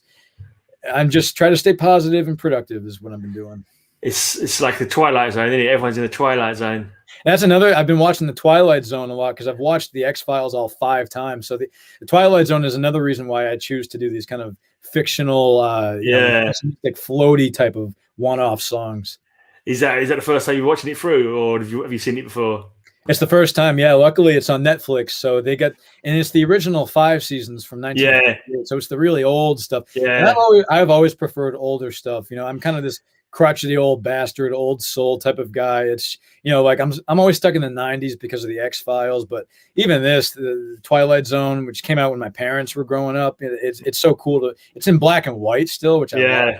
I'm just trying to stay positive and productive is what I've been doing. It's like the Twilight Zone, isn't it? Everyone's in the Twilight Zone. That's another. I've been watching the Twilight Zone a lot because I've watched the X-Files all 5 times. So the Twilight Zone is another reason why I choose to do these kind of fictional, like floaty type of one-off songs. Is that the first time you're watching it through, or have you seen it before? It's the first time. Yeah, luckily it's on Netflix, so and it's the original 5 seasons from 1998. So it's the really old stuff. Yeah, and I've always preferred older stuff. I'm kind of this crotchety old bastard, old soul type of guy. It's like I'm always stuck in the 90s because of the X-Files, but even the Twilight Zone, which came out when my parents were growing up, it's so cool it's in black and white still, which I love.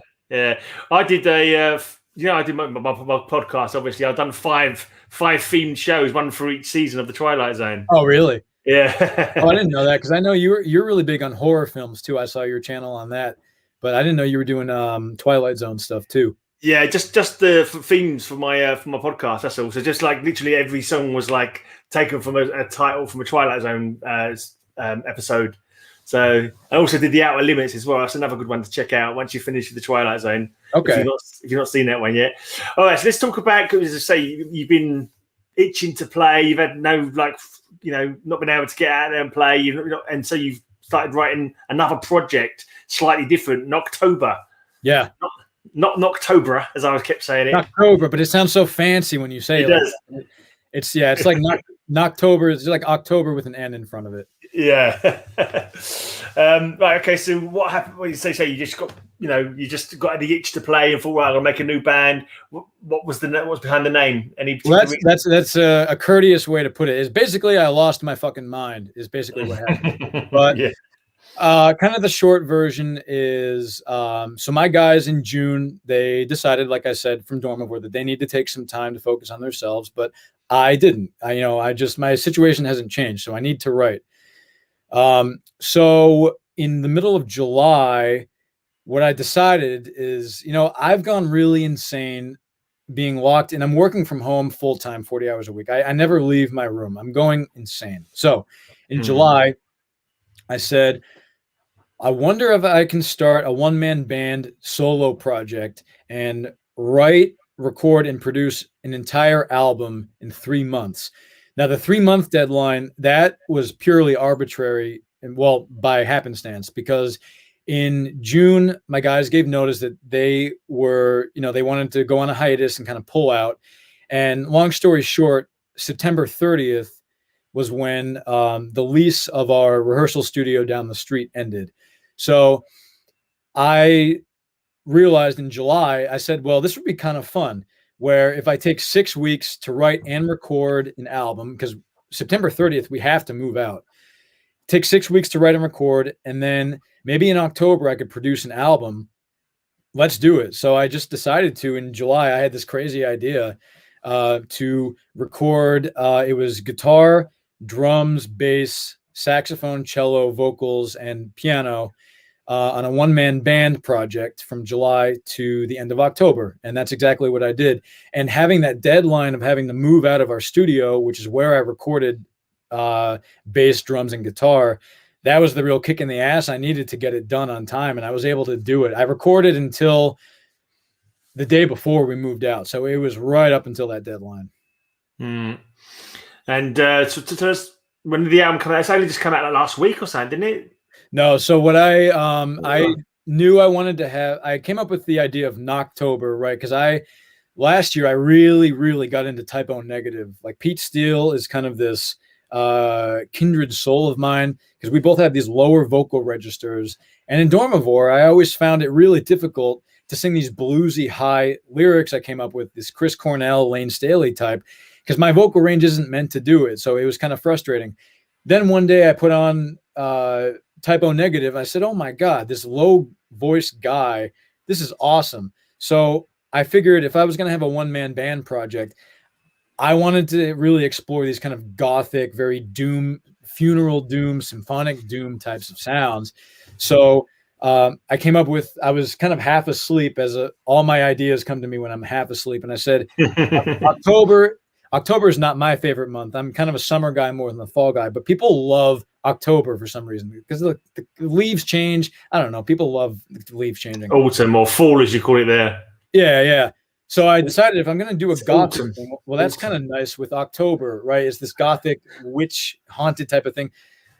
I did I did my podcast. Obviously, I've done five themed shows, one for each season of the Twilight Zone. Oh, really? Yeah. I didn't know that, because I know you're really big on horror films too. I saw your channel on that, but I didn't know you were doing Twilight Zone stuff too. Yeah, just the themes for my podcast. That's all. So just like literally every song was like taken from a title from a Twilight Zone episode. So I also did the Outer Limits as well. That's another good one to check out once you finish the Twilight Zone. Okay. If you've not seen that one yet. All right, so let's talk about, as I say, you've been itching to play. You've had no not been able to get out there and play. And so you've started writing another project, slightly different, Noctobre. Yeah. Not Noctobre, as I kept saying it. Noctobre, but it sounds so fancy when you say it. Does. It's like Noctobre. It's like October with an N in front of it. Yeah. Right. Okay. So what happened when you say you just got you just got the itch to play and thought, well, I'll make a new band. What was behind the name? Any that's a courteous way to put it. Is basically I lost my fucking mind. Is basically what happened. But yeah. Kind of the short version is so my guys in June, they decided, like I said, from Dormivore, that they need to take some time to focus on themselves, but I didn't. My situation hasn't changed, so I need to write. So in the middle of July, what I decided is, I've gone really insane being locked in. I'm working from home full time, 40 hours a week. I never leave my room. I'm going insane. So in July, I said, I wonder if I can start a one-man band solo project and write, record, and produce an entire album in 3 months. Now, the 3-month deadline, that was purely arbitrary and, well, by happenstance, because in June, my guys gave notice that they were, they wanted to go on a hiatus and kind of pull out. And long story short, September 30th was when the lease of our rehearsal studio down the street ended. So I realized in July, I said, well, this would be kind of fun, where if I take 6 weeks to write and record an album, because September 30th, we have to move out. Take 6 weeks to write and record, and then maybe in October I could produce an album. Let's do it. So I just decided to, in July, I had this crazy idea to record. It was guitar, drums, bass, saxophone, cello, vocals, and piano on a one-man band project from July to the end of October. And that's exactly what I did. And having that deadline of having to move out of our studio, which is where I recorded bass, drums, and guitar, that was the real kick in the ass. I needed to get it done on time, and I was able to do it. I recorded until the day before we moved out. So it was right up until that deadline. And so to tell us, when did the album come out? It's only just come out like last week or something, didn't it? No. So what I knew I wanted to have, I came up with the idea of Noctobre, right? Because last year I really, really got into Type O Negative. Like Pete Steele is kind of this kindred soul of mine, because we both have these lower vocal registers. And in Dormivore, I always found it really difficult to sing these bluesy high lyrics. I came up with this Chris Cornell, Lane Staley type, because my vocal range isn't meant to do it. So it was kind of frustrating. Then one day I put on Type O Negative. I said, oh my God, this low voice guy, this is awesome. So I figured if I was going to have a one-man band project, I wanted to really explore these kind of gothic, very doom, funeral doom, symphonic doom types of sounds. So I came up with, I was kind of half asleep, all my ideas come to me when I'm half asleep. And I said, October is not my favorite month. I'm kind of a summer guy more than a fall guy, but people love October for some reason, because the leaves change. I don't know. People love the leaves changing. Autumn, or fall, as you call it there. Yeah. So I decided if I'm going to do a gothic thing, well, that's kind of nice with October, right? It's this gothic witch haunted type of thing.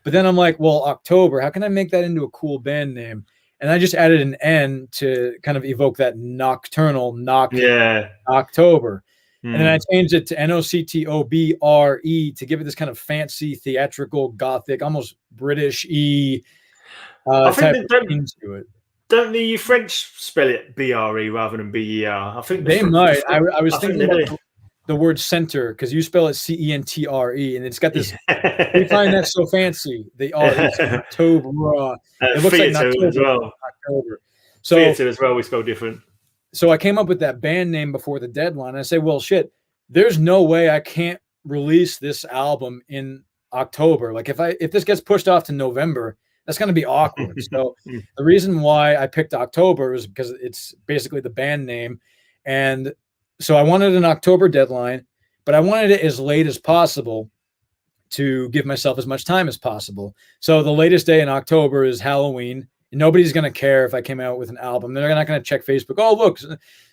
But then I'm like, well, October, how can I make that into a cool band name? And I just added an N to kind of evoke that nocturnal, October. And then I changed it to Noctobre to give it this kind of fancy, theatrical, gothic, almost British-y type of thing to it. Don't the French spell it BRE rather than BER? I think they might. I was thinking about the word center, because you spell it CENTRE, and it's got this. We find that so fancy. The October. It looks like Noctober as well. October. So theater as well, we spell different. So I came up with that band name before the deadline. I say, well, shit, there's no way I can't release this album in October. Like if this gets pushed off to November, that's going to be awkward. So the reason why I picked October is because it's basically the band name. And so I wanted an October deadline, but I wanted it as late as possible to give myself as much time as possible. So the latest day in October is Halloween. Nobody's going to care if I came out with an album. They're not going to check Facebook. Oh, look.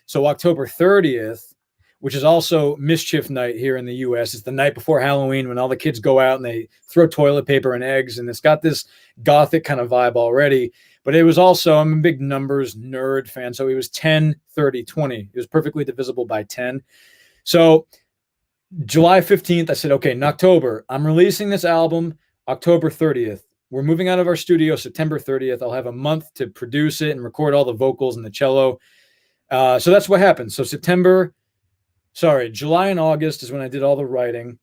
So October 30th, which is also mischief night here in the US. It's the night before Halloween when all the kids go out and they throw toilet paper and eggs, and it's got this gothic kind of vibe already. But it was also, I'm a big numbers nerd fan, so it was 10, 30, 20. It was perfectly divisible by 10. So July 15th, I said, okay, Noctobre, I'm releasing this album October 30th. We're moving out of our studio September 30th. I'll have a month to produce it and record all the vocals and the cello. So that's what happened. So July and August is when I did all the writing.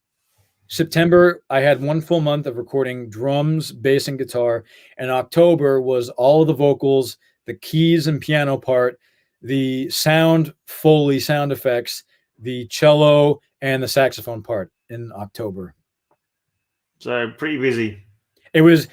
September, I had 1 full month of recording drums, bass, and guitar. And October was all of the vocals, the keys and piano part, the sound, Foley sound effects, the cello, and the saxophone part in October. So pretty busy. It was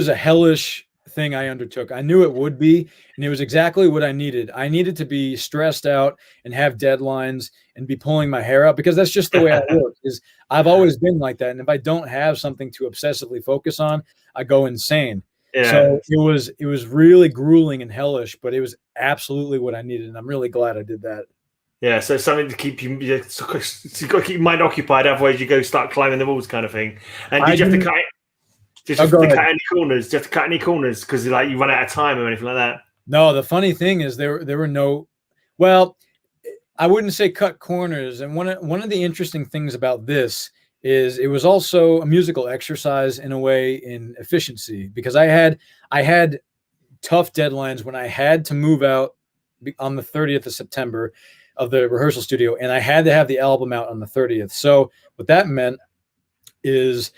a hellish thing I undertook. I knew it would be, and it was exactly what I needed. I needed to be stressed out and have deadlines and be pulling my hair out, because that's just the way I work. Is I've always been like that, and if I don't have something to obsessively focus on, I go insane. Yeah. So it was really grueling and hellish, but it was absolutely what I needed, and I'm really glad I did that. Yeah, so something to keep you, you've got to keep your mind occupied, otherwise you go start climbing the walls, kind of thing. And did you have to cut it? Did you have to cut any corners? Did you have to cut any corners because like you run out of time or anything like that? No, the funny thing is there were no. Well, I wouldn't say cut corners. And one of the interesting things about this is it was also a musical exercise in a way in efficiency, because I had tough deadlines when I had to move out on the 30th of September of the rehearsal studio, and I had to have the album out on the 30th. So what that meant is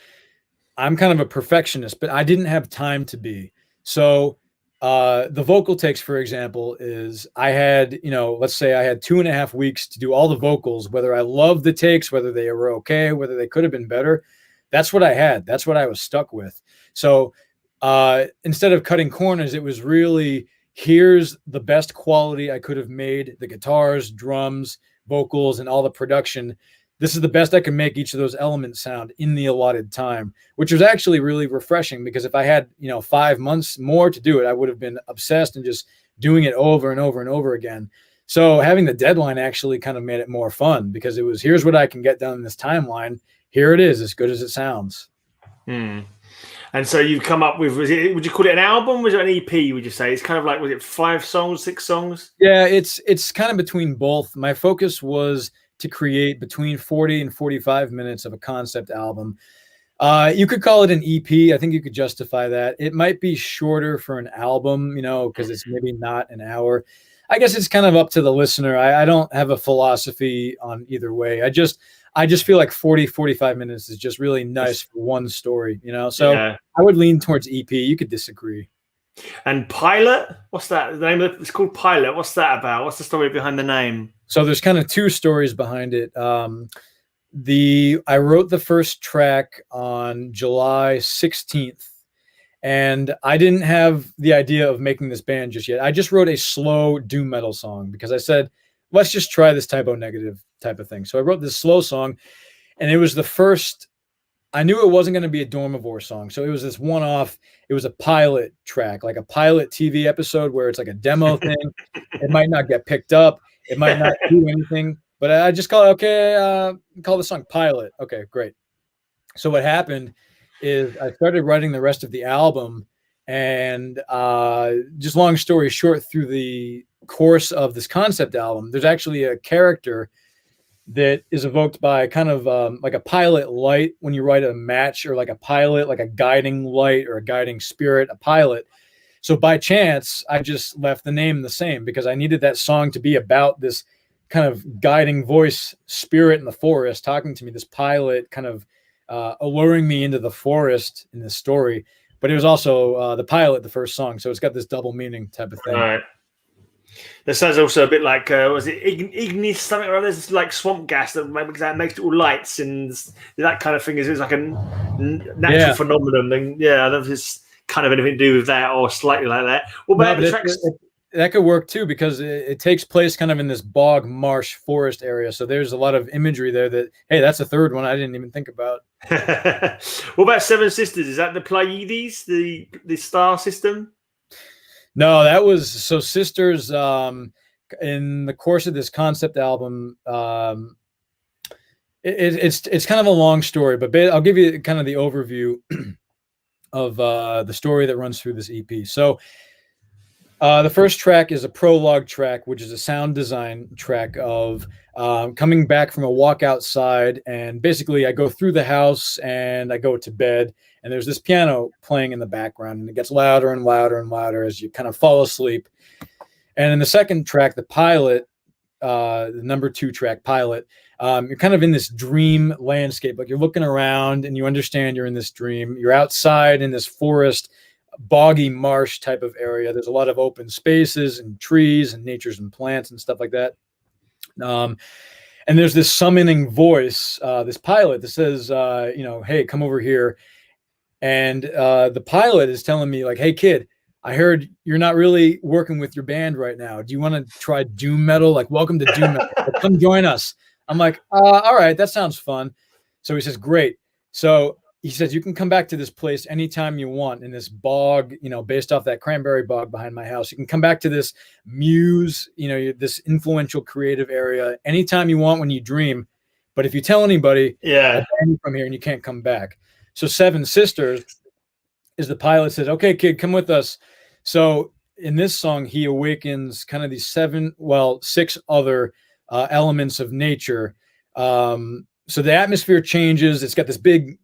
I'm kind of a perfectionist, but I didn't have time to be. So the vocal takes, for example, is I had, let's say I had 2.5 weeks to do all the vocals, whether I loved the takes, whether they were okay, whether they could have been better. That's what I had. That's what I was stuck with. So instead of cutting corners, it was really, here's the best quality I could have made, the guitars, drums, vocals, and all the production. This is the best I can make each of those elements sound in the allotted time, which was actually really refreshing, because if I had, 5 months more to do it, I would have been obsessed and just doing it over and over and over again. So having the deadline actually kind of made it more fun, because it was, here's what I can get done in this timeline. Here it is, as good as it sounds. And so you've come up with, would you call it an album? Was it an EP, would you say? It's kind of like, was it 5 songs, 6 songs? Yeah, it's kind of between both. My focus was to create between 40 and 45 minutes of a concept album. You could call it an EP. I think you could justify that. It might be shorter for an album, because it's maybe not an hour. I guess it's kind of up to the listener. I don't have a philosophy on either way. I just feel like 40, 45 minutes is just really nice for one story, So yeah. I would lean towards EP. You could disagree. And Pilot, what's that? The name of it's called Pilot. What's that about? What's the story behind the name? So there's kind of 2 stories behind it. I wrote the first track on July 16th, and I didn't have the idea of making this band just yet. I just wrote a slow doom metal song because I said, let's just try this typo negative type of thing. So I wrote this slow song, and it was the first. I knew it wasn't going to be a Dormivore song. So it was this one-off. It was a pilot track, like a pilot TV episode where it's like a demo thing. It might not get picked up. It might not do anything. But I just call the song Pilot. Okay, great. So what happened is I started writing the rest of the album. And just long story short, through the course of this concept album, there's actually a character that is evoked by kind of like a pilot light when you write a match, or like a pilot, like a guiding light or a guiding spirit, a pilot. So by chance, I just left the name the same because I needed that song to be about this kind of guiding voice spirit in the forest talking to me, this pilot kind of alluring me into the forest in this story. But it was also the pilot, the first song. So it's got this double meaning type of thing. All right. That sounds also a bit like, was it Ignis something or other? It's like swamp gas that makes all lights and that kind of thing. Is like a natural phenomenon. And yeah, I don't know if it's kind of anything to do with that or slightly like that. What about the tracks? That could work too, because it takes place kind of in this bog, marsh, forest area. So there's a lot of imagery there that, hey, that's a third one I didn't even think about. What about Seven Sisters? Is that the Pleiades, the star system? No, that was so Sisters in the course of this concept album, it's kind of a long story, but I'll give you kind of the overview of the story that runs through this EP. So the first track is a prologue track, which is a sound design track of coming back from a walk outside. And basically I go through the house and I go to bed, and there's this piano playing in the background, and it gets louder and louder and louder as you kind of fall asleep. And in the second track, the pilot, the number 2 track, Pilot, you're kind of in this dream landscape. Like, you're looking around and you understand you're in this dream. You're outside in this forest, boggy marsh type of area. There's a lot of open spaces and trees and natures and plants and stuff like that. And there's this summoning voice, this pilot, that says, hey, come over here. And the pilot is telling me, like, hey, kid, I heard you're not really working with your band right now. Do you want to try doom metal? Like, welcome to doom metal. Come join us. I'm like, all right, that sounds fun. So he says, great. So he says, you can come back to this place anytime you want, in this bog, based off that cranberry bog behind my house. You can come back to this muse, this influential creative area anytime you want when you dream. But if you tell anybody, I'll ban you from here and you can't come back. So Seven Sisters is the pilot says, okay, kid, come with us. So in this song, he awakens kind of these 6 other elements of nature. So the atmosphere changes. It's got this big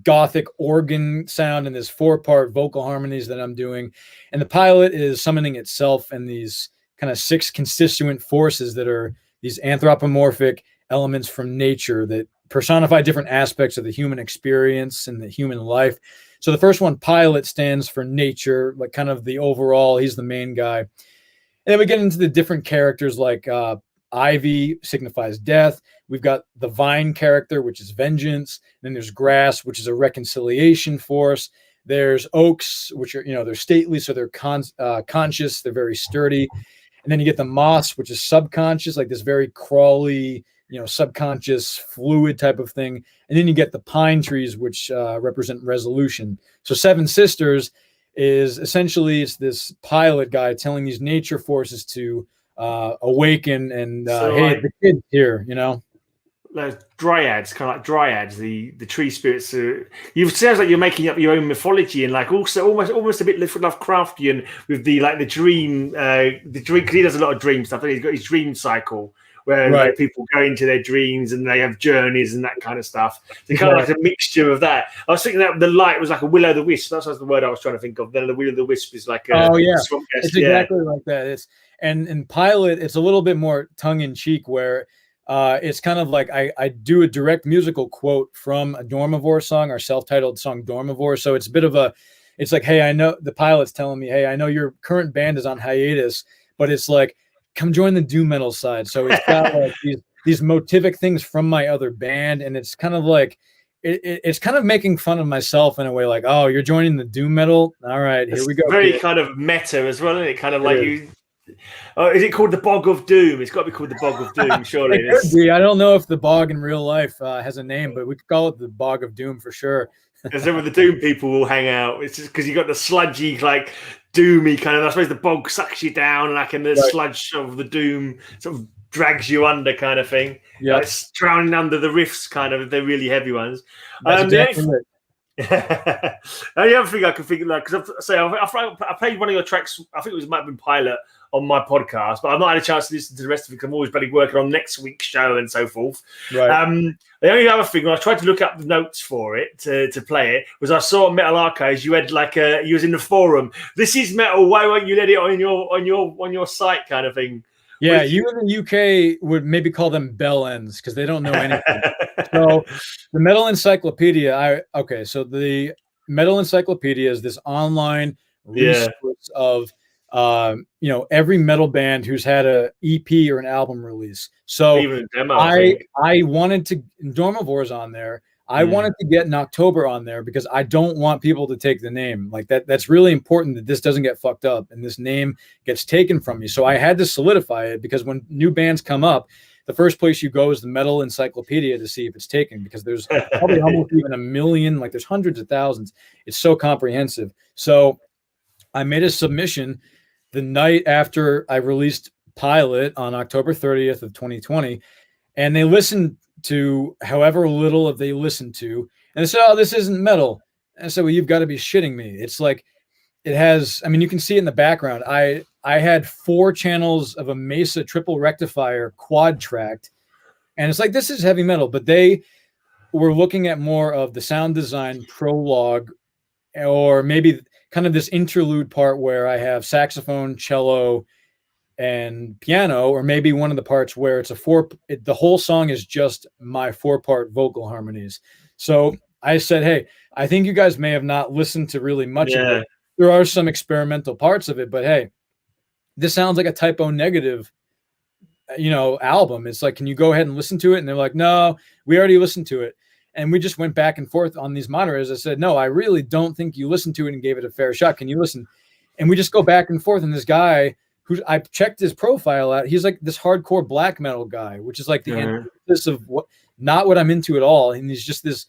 gothic organ sound and this 4-part vocal harmonies that I'm doing. And the pilot is summoning itself and these kind of 6 constituent forces that are these anthropomorphic elements from nature that personify different aspects of the human experience and the human life. So the first one, Pilot, stands for nature, like kind of the overall, he's the main guy. And then we get into the different characters, like Ivy signifies death. We've got the vine character, which is vengeance. And then there's grass, which is a reconciliation force. There's oaks, which are, they're stately, so they're conscious, they're very sturdy. And then you get the moss, which is subconscious, like this very crawly, subconscious fluid type of thing. And then you get the pine trees, which represent resolution. So Seven Sisters is essentially, it's this pilot guy telling these nature forces to awaken and hey, the kid's here, Dryads, kind of like dryads, the tree spirits. It sounds like you're making up your own mythology, and like also almost a bit Lovecraftian with the dream, because he does a lot of dream stuff. And he's got his dream cycle where like, people go into their dreams and they have journeys and that kind of stuff. So kind of like a mixture of that. I was thinking that the light was like a will-o'-the-wisp. That's the word I was trying to think of. Then the will-o'-the-wisp is like it's exactly like that. It's and Pilot, it's a little bit more tongue-in-cheek, where it's kind of like I do a direct musical quote from a Dormivore song, our self-titled song Dormivore. So it's a bit of it's like, hey, I know the pilot's telling me, hey, I know your current band is on hiatus, but it's like, come join the doom metal side. So it's got like these motivic things from my other band, and it's kind of like it's kind of making fun of myself in a way, like, oh, you're joining the doom metal, all right, here we go. Very kind of meta as well, isn't it? Kind of like you. Oh, is it called the Bog of Doom? It's got to be called the Bog of Doom, surely. It could be. I don't know if the bog in real life has a name, but we could call it the Bog of Doom for sure. Because some of the Doom people will hang out. It's just because you got the sludgy, like doomy kind of. I suppose the bog sucks you down, like, and the sludge of the Doom sort of drags you under, kind of thing. Yeah, it's drowning under the riffs, kind of. They're really heavy ones. The only other thing I can think of, like, because I played one of your tracks. I think it might have been Pilot on my podcast, but I've not had a chance to listen to the rest of it because I'm always bloody working on next week's show and so forth. Right. The only other thing, when I tried to look up the notes for it to play it, was I saw on Metal Archives you had like you was in the forum. This is metal. Why won't you let it on your site, kind of thing? Yeah, you in the UK would maybe call them bell ends because they don't know anything. So the Metal Encyclopedia. So the Metal Encyclopedia is this online resource of every metal band who's had a EP or an album release. So even a demo, I wanted to, Dormivore's on there. I wanted to get Noctobre on there because I don't want people to take the name like that. That's really important that this doesn't get fucked up and this name gets taken from me. So I had to solidify it because when new bands come up, the first place you go is the Metal Encyclopedia to see if it's taken, because there's probably almost even 1 million, like there's hundreds of thousands. It's so comprehensive. So I made a submission the night after I released pilot on October 30th of 2020, and they listened to however little of they listened to, and they said, "Oh, this isn't metal." And I said, "Well, you've got to be shitting me." It's like it has. I mean, you can see it in the background. I had 4 channels of a Mesa triple rectifier quad tracked, and it's like this is heavy metal, but they were looking at more of the sound design prologue, or maybe kind of this interlude part where I have saxophone, cello, and piano, or maybe one of the parts where it's the whole song is just my 4-part vocal harmonies. So I said, hey, I think you guys may have not listened to really much of it. There are some experimental parts of it, but hey, this sounds like a Type O Negative, album. It's like, can you go ahead and listen to it? And they're like, no, we already listened to it. And we just went back and forth on these monitors. I said, no, I really don't think you listened to it and gave it a fair shot. Can you listen? And we just go back and forth. And this guy, who I checked his profile out, he's like this hardcore black metal guy, which is like the antithesis of not what I'm into at all. And he's just this,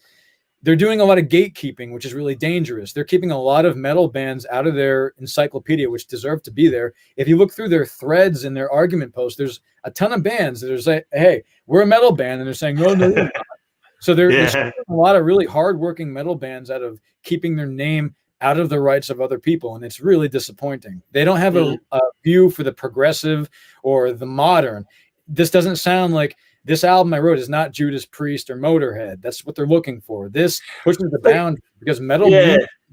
they're doing a lot of gatekeeping, which is really dangerous. They're keeping a lot of metal bands out of their encyclopedia, which deserve to be there. If you look through their threads and their argument posts, there's a ton of bands that are saying, hey, we're a metal band. And they're saying, no, you're not. So there's a lot of really hardworking metal bands out of keeping their name out of the rights of other people, and it's really disappointing. They don't have a view for the progressive or the modern. This doesn't sound like this album I wrote is not Judas Priest or Motorhead. That's what they're looking for. This pushes the boundary because metal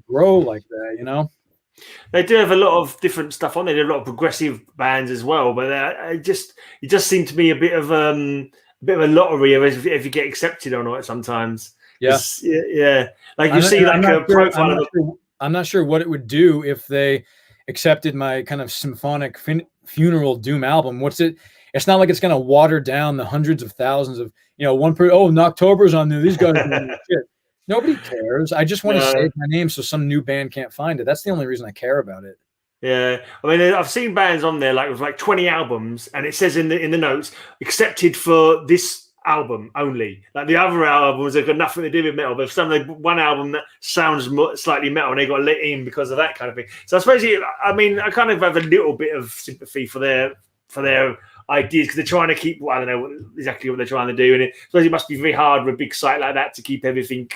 grow like that, They do have a lot of different stuff on there. There are a lot of progressive bands as well, but it just seemed to be a bit of a lottery if you get accepted or not sometimes. Yeah. Like you see like a profile. I'm not sure what it would do if they accepted my kind of symphonic funeral doom album. It's not like it's going to water down the hundreds of thousands of, Noctobre's on there. These guys are doing shit. Nobody cares. I just want to save my name so some new band can't find it. That's the only reason I care about it. Yeah, I mean, I've seen bands on there with like 20 albums, and it says in the notes accepted for this album only. Like the other albums have got nothing to do with metal, but one album that sounds slightly metal, and they got let in because of that kind of thing. So I suppose I kind of have a little bit of sympathy for their ideas because they're trying to keep. I don't know exactly what they're trying to do, and I suppose it must be very hard with a big site like that to keep everything,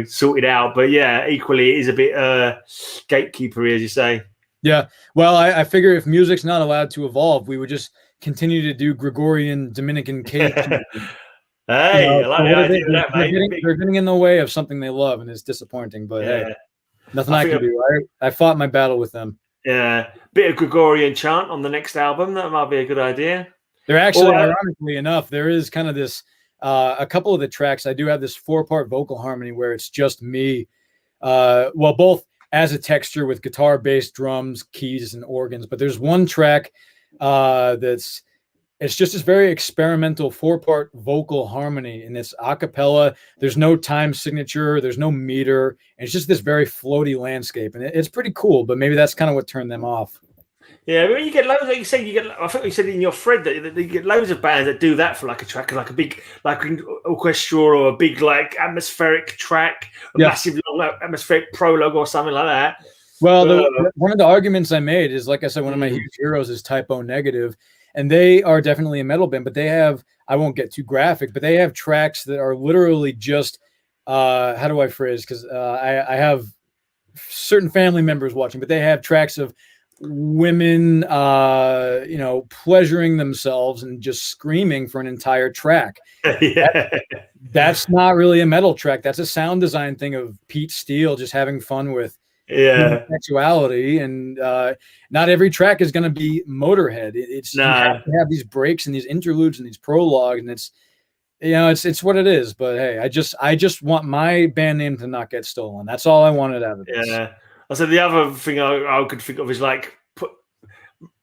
sorted out. But yeah, equally it is a bit gatekeepery, as you say. Yeah, well, I figure if music's not allowed to evolve, we would just continue to do Gregorian Dominican cake. Hey, I like the idea of that, mate. They're getting in the way of something they love, and it's disappointing. But hey, nothing I can do. I fought my battle with them. Yeah, bit of Gregorian chant on the next album. That might be a good idea. There actually, ironically enough, there is kind of this. A couple of the tracks, I do have this 4-part vocal harmony where it's just me. Both as a texture with guitar, bass, drums, keys, and organs. But there's one track it's just this very experimental 4-part vocal harmony, and it's a cappella. There's no time signature, there's no meter, and it's just this very floaty landscape, and it's pretty cool. But maybe that's kind of what turned them off. Yeah, I mean, you get loads. Like you said, I think you said in your thread that you get loads of bands that do that for like a track, like a big, like an orchestra or a big, like atmospheric track, a massive long atmospheric prologue or something like that. Well, one of the arguments I made is, like I said, one of my huge heroes is Type O Negative, and they are definitely a metal band, but they have, I won't get too graphic, but they have tracks that are literally just, how do I phrase? Because I have certain family members watching, but they have tracks of women, pleasuring themselves and just screaming for an entire track. That's not really a metal track. That's a sound design thing of Pete Steele just having fun with sexuality, and not every track is going to be Motorhead. You have to have these breaks and these interludes and these prologues, and it's what it is. But hey, I just want my band name to not get stolen. That's all I wanted out of this. Yeah. So the other thing I could think of is like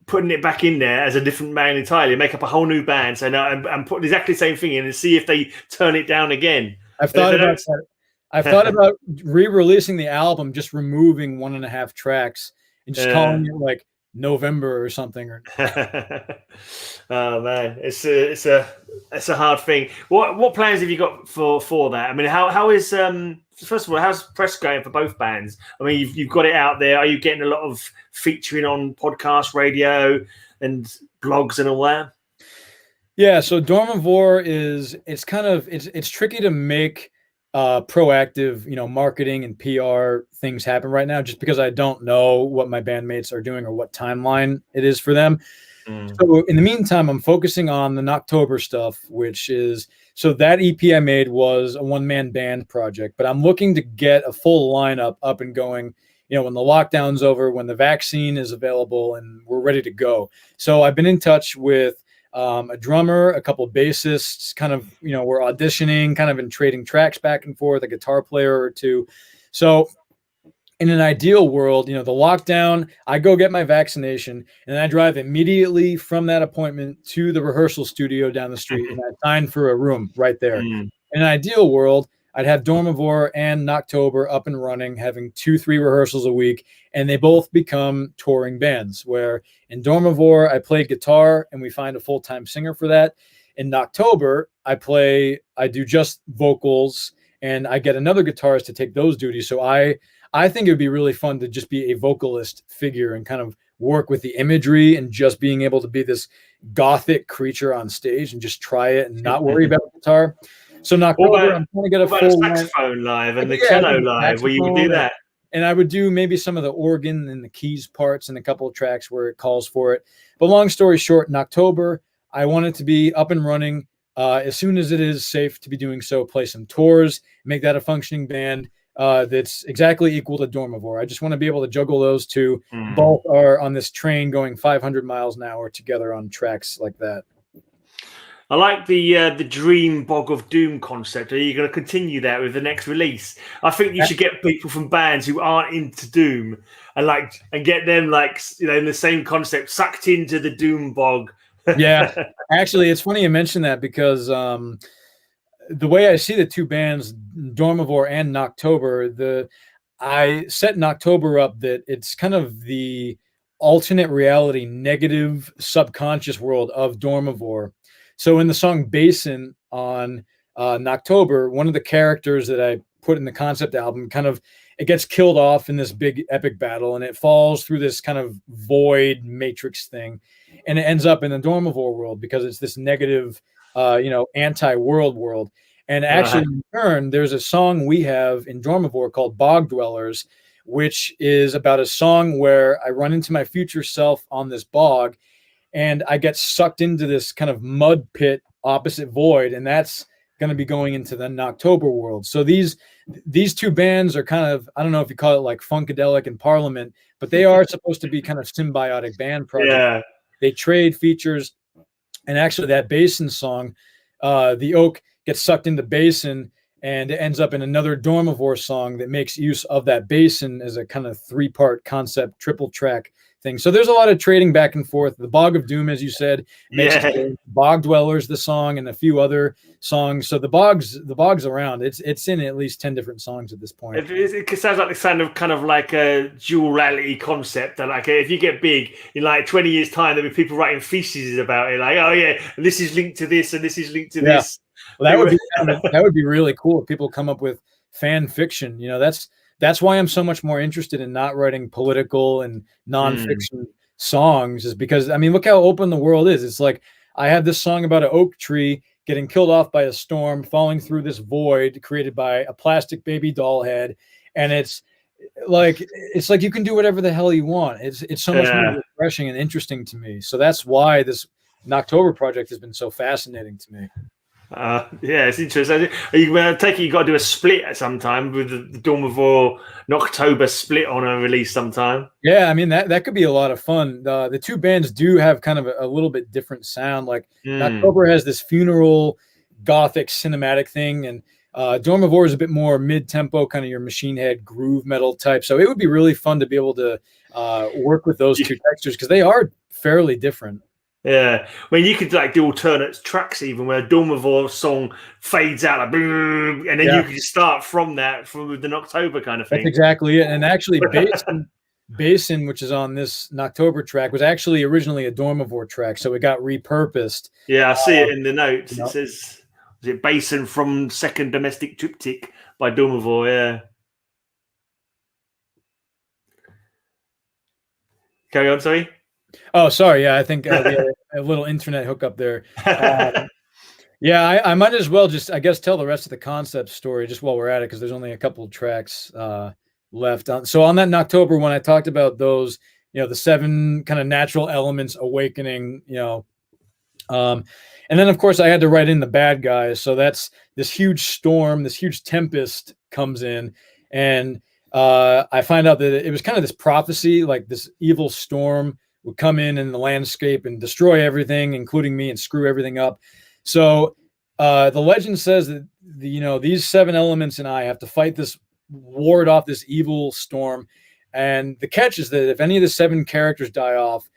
putting it back in there as a different band entirely, make up a whole new band, and put exactly the same thing in and see if they turn it down again. I've thought about that. I've thought about re-releasing the album, just removing 1.5 tracks and just calling it like November or something. Oh man, it's a hard thing. What plans have you got for that? I mean, how is first of all, how's press going for both bands? I mean, you've got it out there. Are you getting a lot of featuring on podcast, radio? and blogs and all that? Yeah, so Dormivore it's tricky to make proactive, marketing and PR things happen right now, just because I don't know what my bandmates are doing or what timeline it is for them. So in the meantime, I'm focusing on the Noctobre stuff, so that EP I made was a one-man band project, but I'm looking to get a full lineup up and going, when the lockdown's over, when the vaccine is available and we're ready to go. So I've been in touch with a drummer, a couple of bassists, kind of, we're auditioning, kind of in trading tracks back and forth, a guitar player or two. So in an ideal world, the lockdown, I go get my vaccination and I drive immediately from that appointment to the rehearsal studio down the street and I sign for a room right there. In an ideal world, I'd have Dormivore and Noctobre up and running, having 2-3 rehearsals a week, and they both become touring bands, where in Dormivore, I play guitar and we find a full-time singer for that. In Noctobre, I do just vocals and I get another guitarist to take those duties. So I think it would be really fun to just be a vocalist figure and kind of work with the imagery and just being able to be this gothic creature on stage and just try it and not worry about guitar. So Noctobre, I'm trying to get a full saxophone live and the cello live, where you would do that. And I would do maybe some of the organ and the keys parts and a couple of tracks where it calls for it. But long story short, Noctobre, I want it to be up and running as soon as it is safe to be doing so. Play some tours, make that a functioning band that's exactly equal to Dormivore. I just want to be able to juggle those two. Both are on this train going 500 miles an hour together on tracks like that. I like the Dream Bog of Doom concept. Are you going to continue that with the next release? I think you should get people from bands who aren't into Doom and get them in the same concept, sucked into the Doom Bog. Yeah, actually, it's funny you mention that because the way I see the two bands, Dormivore and Noctobre, I set Noctobre up that it's kind of the alternate reality, negative subconscious world of Dormivore. So in the song Basin on Noctobre, one of the characters that I put in the concept album it gets killed off in this big epic battle and it falls through this kind of void matrix thing. And it ends up in the Dormivore world because it's this negative, anti-world world. And actually, in turn, there's a song we have in Dormivore called Bog Dwellers, which is about a song where I run into my future self on this bog and I get sucked into this kind of mud pit opposite void. And that's going to be going into the Noctobre world. So these two bands are kind of, I don't know if you call it like Funkadelic and Parliament, but they are supposed to be kind of symbiotic band projects. Yeah. They trade features. And actually that Basin song, the oak gets sucked into Basin and it ends up in another Dormivore song that makes use of that Basin as a kind of 3-part concept, triple track thing. So there's a lot of trading back and forth. The Bog of Doom, as you said, makes Bog Dwellers, the song, and a few other songs. So the bog's around. It's in at least 10 different songs at this point. It sounds like the kind of like a dual reality concept. That if you get big in 20 years' time, there'll be people writing theses about it. Like, oh yeah, this is linked to this and this is linked to this. Well, that would be really cool if people come up with fan fiction. That's why I'm so much more interested in not writing political and nonfiction songs, is because, look how open the world is. It's like I have this song about an oak tree getting killed off by a storm, falling through this void created by a plastic baby doll head. And it's like you can do whatever the hell you want. It's so much more refreshing and interesting to me. So that's why this Noctobre project has been so fascinating to me. It's interesting. I take it you got to do a split at some time with the Dormivore Noctobre split on a release sometime. Yeah, that could be a lot of fun. The two bands do have kind of a little bit different sound. Like Noctobre has this funeral gothic cinematic thing, and Dormivore is a bit more mid-tempo, kind of your Machine Head groove metal type. So it would be really fun to be able to work with those two textures because they are fairly different. Yeah, you could do alternate tracks even where a Dormivore song fades out boom, and then you can start from the Noctobre kind of thing. That's exactly it. And actually, Basin, which is on this Noctobre track, was actually originally a Dormivore track, so it got repurposed. Yeah, I see it in the notes. It says, "Was it Basin from Second Domestic Triptych by Dormivore?" Yeah. Carry on, sorry. Oh, sorry. Yeah, I think we had a little internet hookup there. Yeah, I might as well just, I guess, tell the rest of the concept story just while we're at it, because there's only a couple of tracks left. So on that Noctober one, I talked about those, the 7 kind of natural elements awakening, and then of course I had to write in the bad guys. So that's this huge storm, this huge tempest comes in, and I find out that it was kind of this prophecy, like this evil storm would come in the landscape and destroy everything, including me, and screw everything up. So the legend says that these 7 elements and I have to fight this, ward off this evil storm. And the catch is that if any of the 7 characters die off,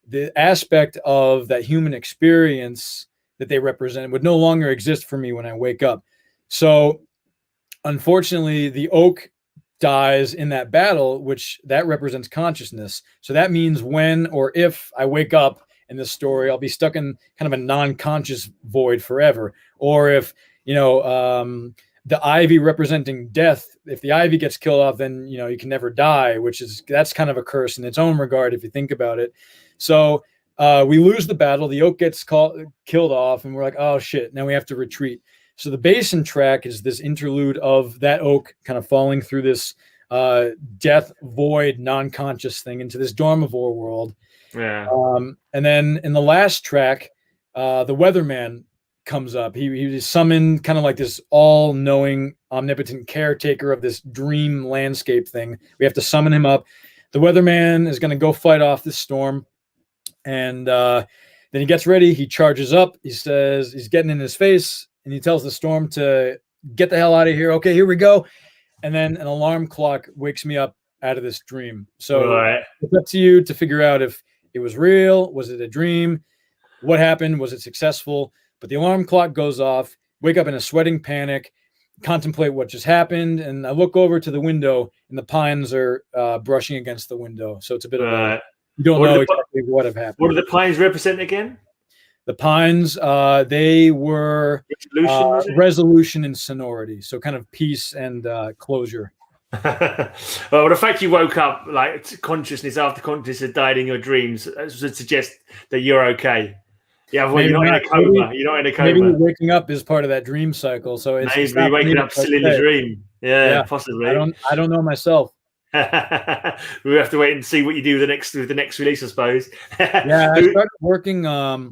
the aspect of that human experience that they represent would no longer exist for me when I wake up. So unfortunately, the oak dies in that battle, which that represents consciousness. So that means when or if I wake up in this story, I'll be stuck in kind of a non-conscious void forever. Or if the ivy representing death, if the ivy gets killed off, then you can never die, that's kind of a curse in its own regard if you think about it. So we lose the battle, the oak gets killed off, and we're like, oh shit, now we have to retreat. So the basin track is this interlude of that oak kind of falling through this death void, non-conscious thing into this Dormivore world. Yeah. And then in the last track, the weatherman comes up. He was summoned, kind of like this all-knowing, omnipotent caretaker of this dream landscape thing. We have to summon him up. The weatherman is going to go fight off this storm. And then he gets ready. He charges up. He says he's getting in his face, and he tells the storm to get the hell out of here. Okay, here we go. And then an alarm clock wakes me up out of this dream. So It's up to you to figure out if it was real. Was it a dream? What happened? Was it successful? But the alarm clock goes off, wake up in a sweating panic, contemplate what just happened. And I look over to the window, and the pines are brushing against the window. So it's a bit of you don't know exactly what have happened. What do the pines represent again? The pines, they were resolution and sonority. So kind of peace and closure. Well, the fact you woke up, like consciousness after consciousness had died in your dreams, would suggest that you're okay. Yeah, well, you're not in a coma. You're not in a coma. Maybe waking up is part of that dream cycle. So it's maybe waking up still in the dream. Yeah, possibly. I don't know myself. We have to wait and see what you do with the next release, I suppose. Yeah, I started working. I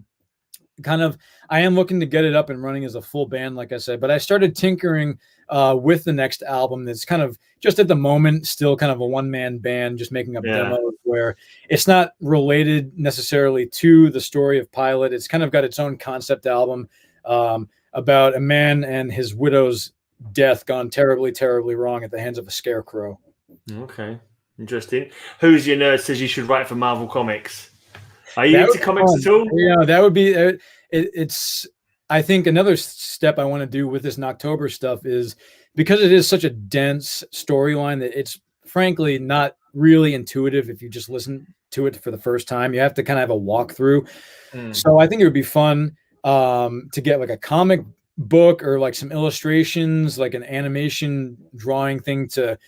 am looking to get it up and running as a full band, like I said. But I started tinkering with the next album. That's kind of just at the moment still kind of a one-man band, just making up demos where it's not related necessarily to the story of Pilot. It's kind of got its own concept album about a man and his widow's death gone terribly, terribly wrong at the hands of a scarecrow. Okay, interesting. Who's your nerd says you should write for Marvel Comics? Are you into comics at all? Yeah, that would be it's I think another step I want to do with this Noctobre stuff is, because it is such a dense storyline that it's frankly not really intuitive if you just listen to it for the first time. You have to kind of have a walkthrough. So I think it would be fun to get like a comic book or like some illustrations, like an animation drawing thing to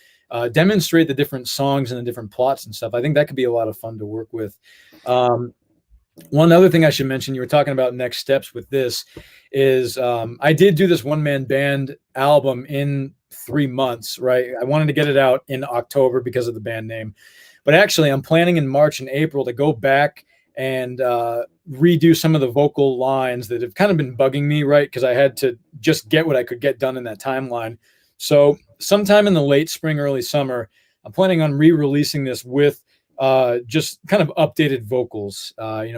demonstrate the different songs and the different plots and stuff. I think that could be a lot of fun to work with. One other thing I should mention, you were talking about next steps with this, is I did do this one-man band album in 3 months, right? I wanted to get it out in October because of the band name. But actually, I'm planning in March and April to go back and redo some of the vocal lines that have kind of been bugging me, right? Because I had to just get what I could get done in that timeline. So sometime in the late spring, early summer, I'm planning on re-releasing this with just kind of updated vocals,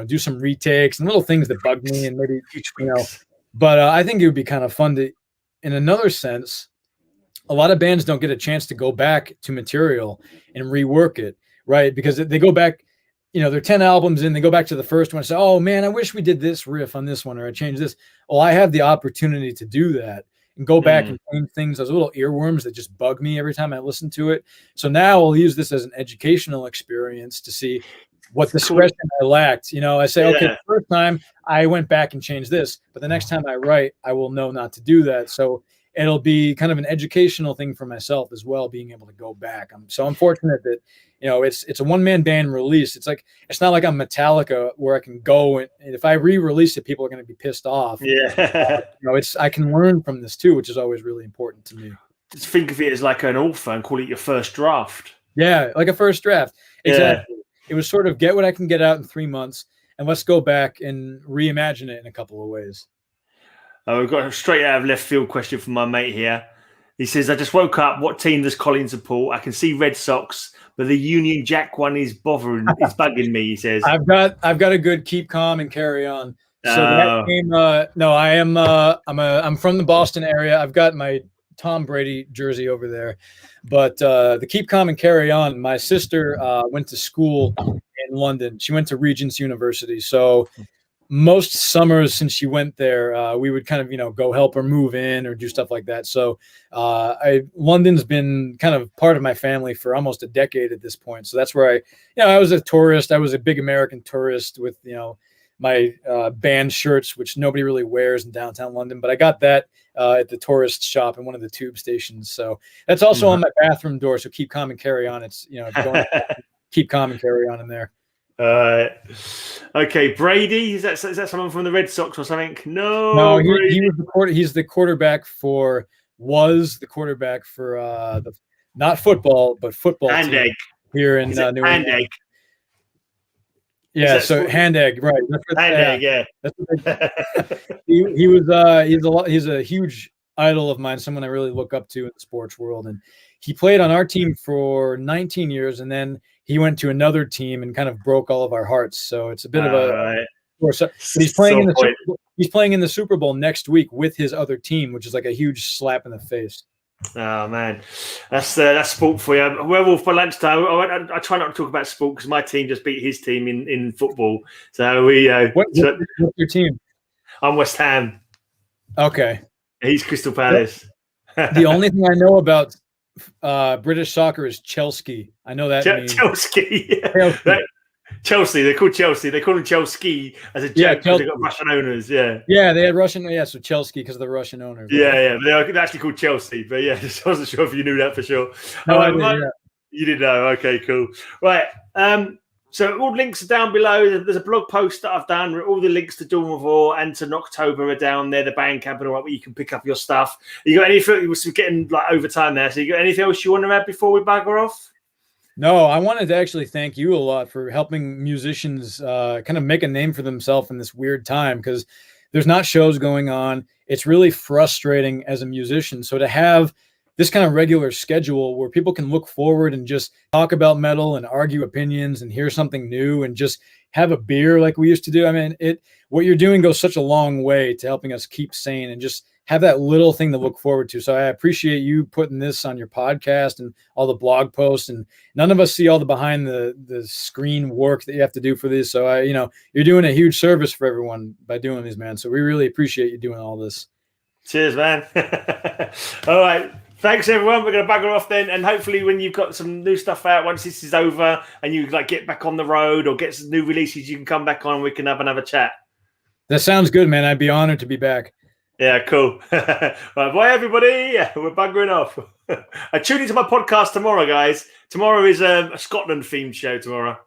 do some retakes and little things that bug me, and maybe, but I think it would be kind of fun to, in another sense, a lot of bands don't get a chance to go back to material and rework it, right? Because they go back, they're 10 albums in, they go back to the first one and say, oh man, I wish we did this riff on this one, or I changed this. Well, I have the opportunity to do that and go back and change things, those little earworms that just bug me every time I listen to it. So now I'll use this as an educational experience to see what discretion I lacked. I say, okay, the first time I went back and changed this, but the next time I write, I will know not to do that. So it'll be kind of an educational thing for myself as well, being able to go back. I'm fortunate that, it's a one-man band release. It's not like I'm Metallica where I can go and if I re-release it, people are going to be pissed off. Yeah. I can learn from this too, which is always really important to me. Just think of it as like an author and call it your first draft. Yeah, like a first draft. Exactly. It was sort of get what I can get out in 3 months, and let's go back and reimagine it in a couple of ways. We've got a straight out of left field question from my mate here. He says, I just woke up. What team does Colin support? I can see Red Sox, but the Union Jack one is bugging me, he says. I've got a good keep calm and carry on. So that game, I'm from the Boston area. I've got my Tom Brady jersey over there. But the keep calm and carry on, my sister went to school in London. She went to Regent's University. So most summers since she went there, we would kind of, go help her move in or do stuff like that. So London's been kind of part of my family for almost a decade at this point. So that's where I was a tourist. I was a big American tourist with, my band shirts, which nobody really wears in downtown London. But I got that at the tourist shop in one of the tube stations. So that's also on my bathroom door. So keep calm and carry on. It's, keep calm and carry on in there. Okay, Brady, is that someone from the Red Sox or something? No, he's the quarterback for the not football but football Hand team egg here in New England. Hand egg. Yeah, so hand egg, right? Hand egg, yeah. He's a huge idol of mine, someone I really look up to in the sports world, and he played on our team for 19 years, and then he went to another team and kind of broke all of our hearts. So it's a bit of a. But he's playing he's playing in the Super Bowl next week with his other team, which is like a huge slap in the face. Oh man, that's sport for you. Werewolf by lunchtime. I try not to talk about sport because my team just beat his team in football. So What's your team? I'm West Ham. Okay. He's Crystal Palace. The only thing I know about British soccer is Chelsea. I know that means Chelsea. Yeah. Chelsea. They're called Chelsea. They call them Chelsea as a joke because they've got Russian owners. Yeah. Yeah, they had Russian. Yeah, so Chelsea because of the Russian owners. Yeah. They're actually called Chelsea. But yeah, I wasn't sure if you knew that for sure. No, I didn't, yeah. You didn't know. Okay, cool. Right. So all links are down below. There's a blog post that I've done. All the links to Dormivore and to Noctobre are down there. The Bandcamp and all that, where you can pick up your stuff. You got anything? We're getting like overtime there. So you got anything else you want to add before we bugger off? No, I wanted to actually thank you a lot for helping musicians kind of make a name for themselves in this weird time, because there's not shows going on. It's really frustrating as a musician. So to have this kind of regular schedule where people can look forward and just talk about metal and argue opinions and hear something new and just have a beer like we used to do. I mean, what you're doing goes such a long way to helping us keep sane and just have that little thing to look forward to. So I appreciate you putting this on your podcast and all the blog posts, and none of us see all the behind the screen work that you have to do for this. So you're doing a huge service for everyone by doing these, man. So we really appreciate you doing all this. Cheers, man. All right. Thanks, everyone. We're going to bugger off then, and hopefully when you've got some new stuff out, once this is over and you get back on the road or get some new releases, you can come back on and we can have another chat. That sounds good, man. I'd be honored to be back. Yeah, cool. Right, bye, everybody. Yeah, we're buggering off. Tune into my podcast tomorrow, guys. Tomorrow is a Scotland-themed show tomorrow.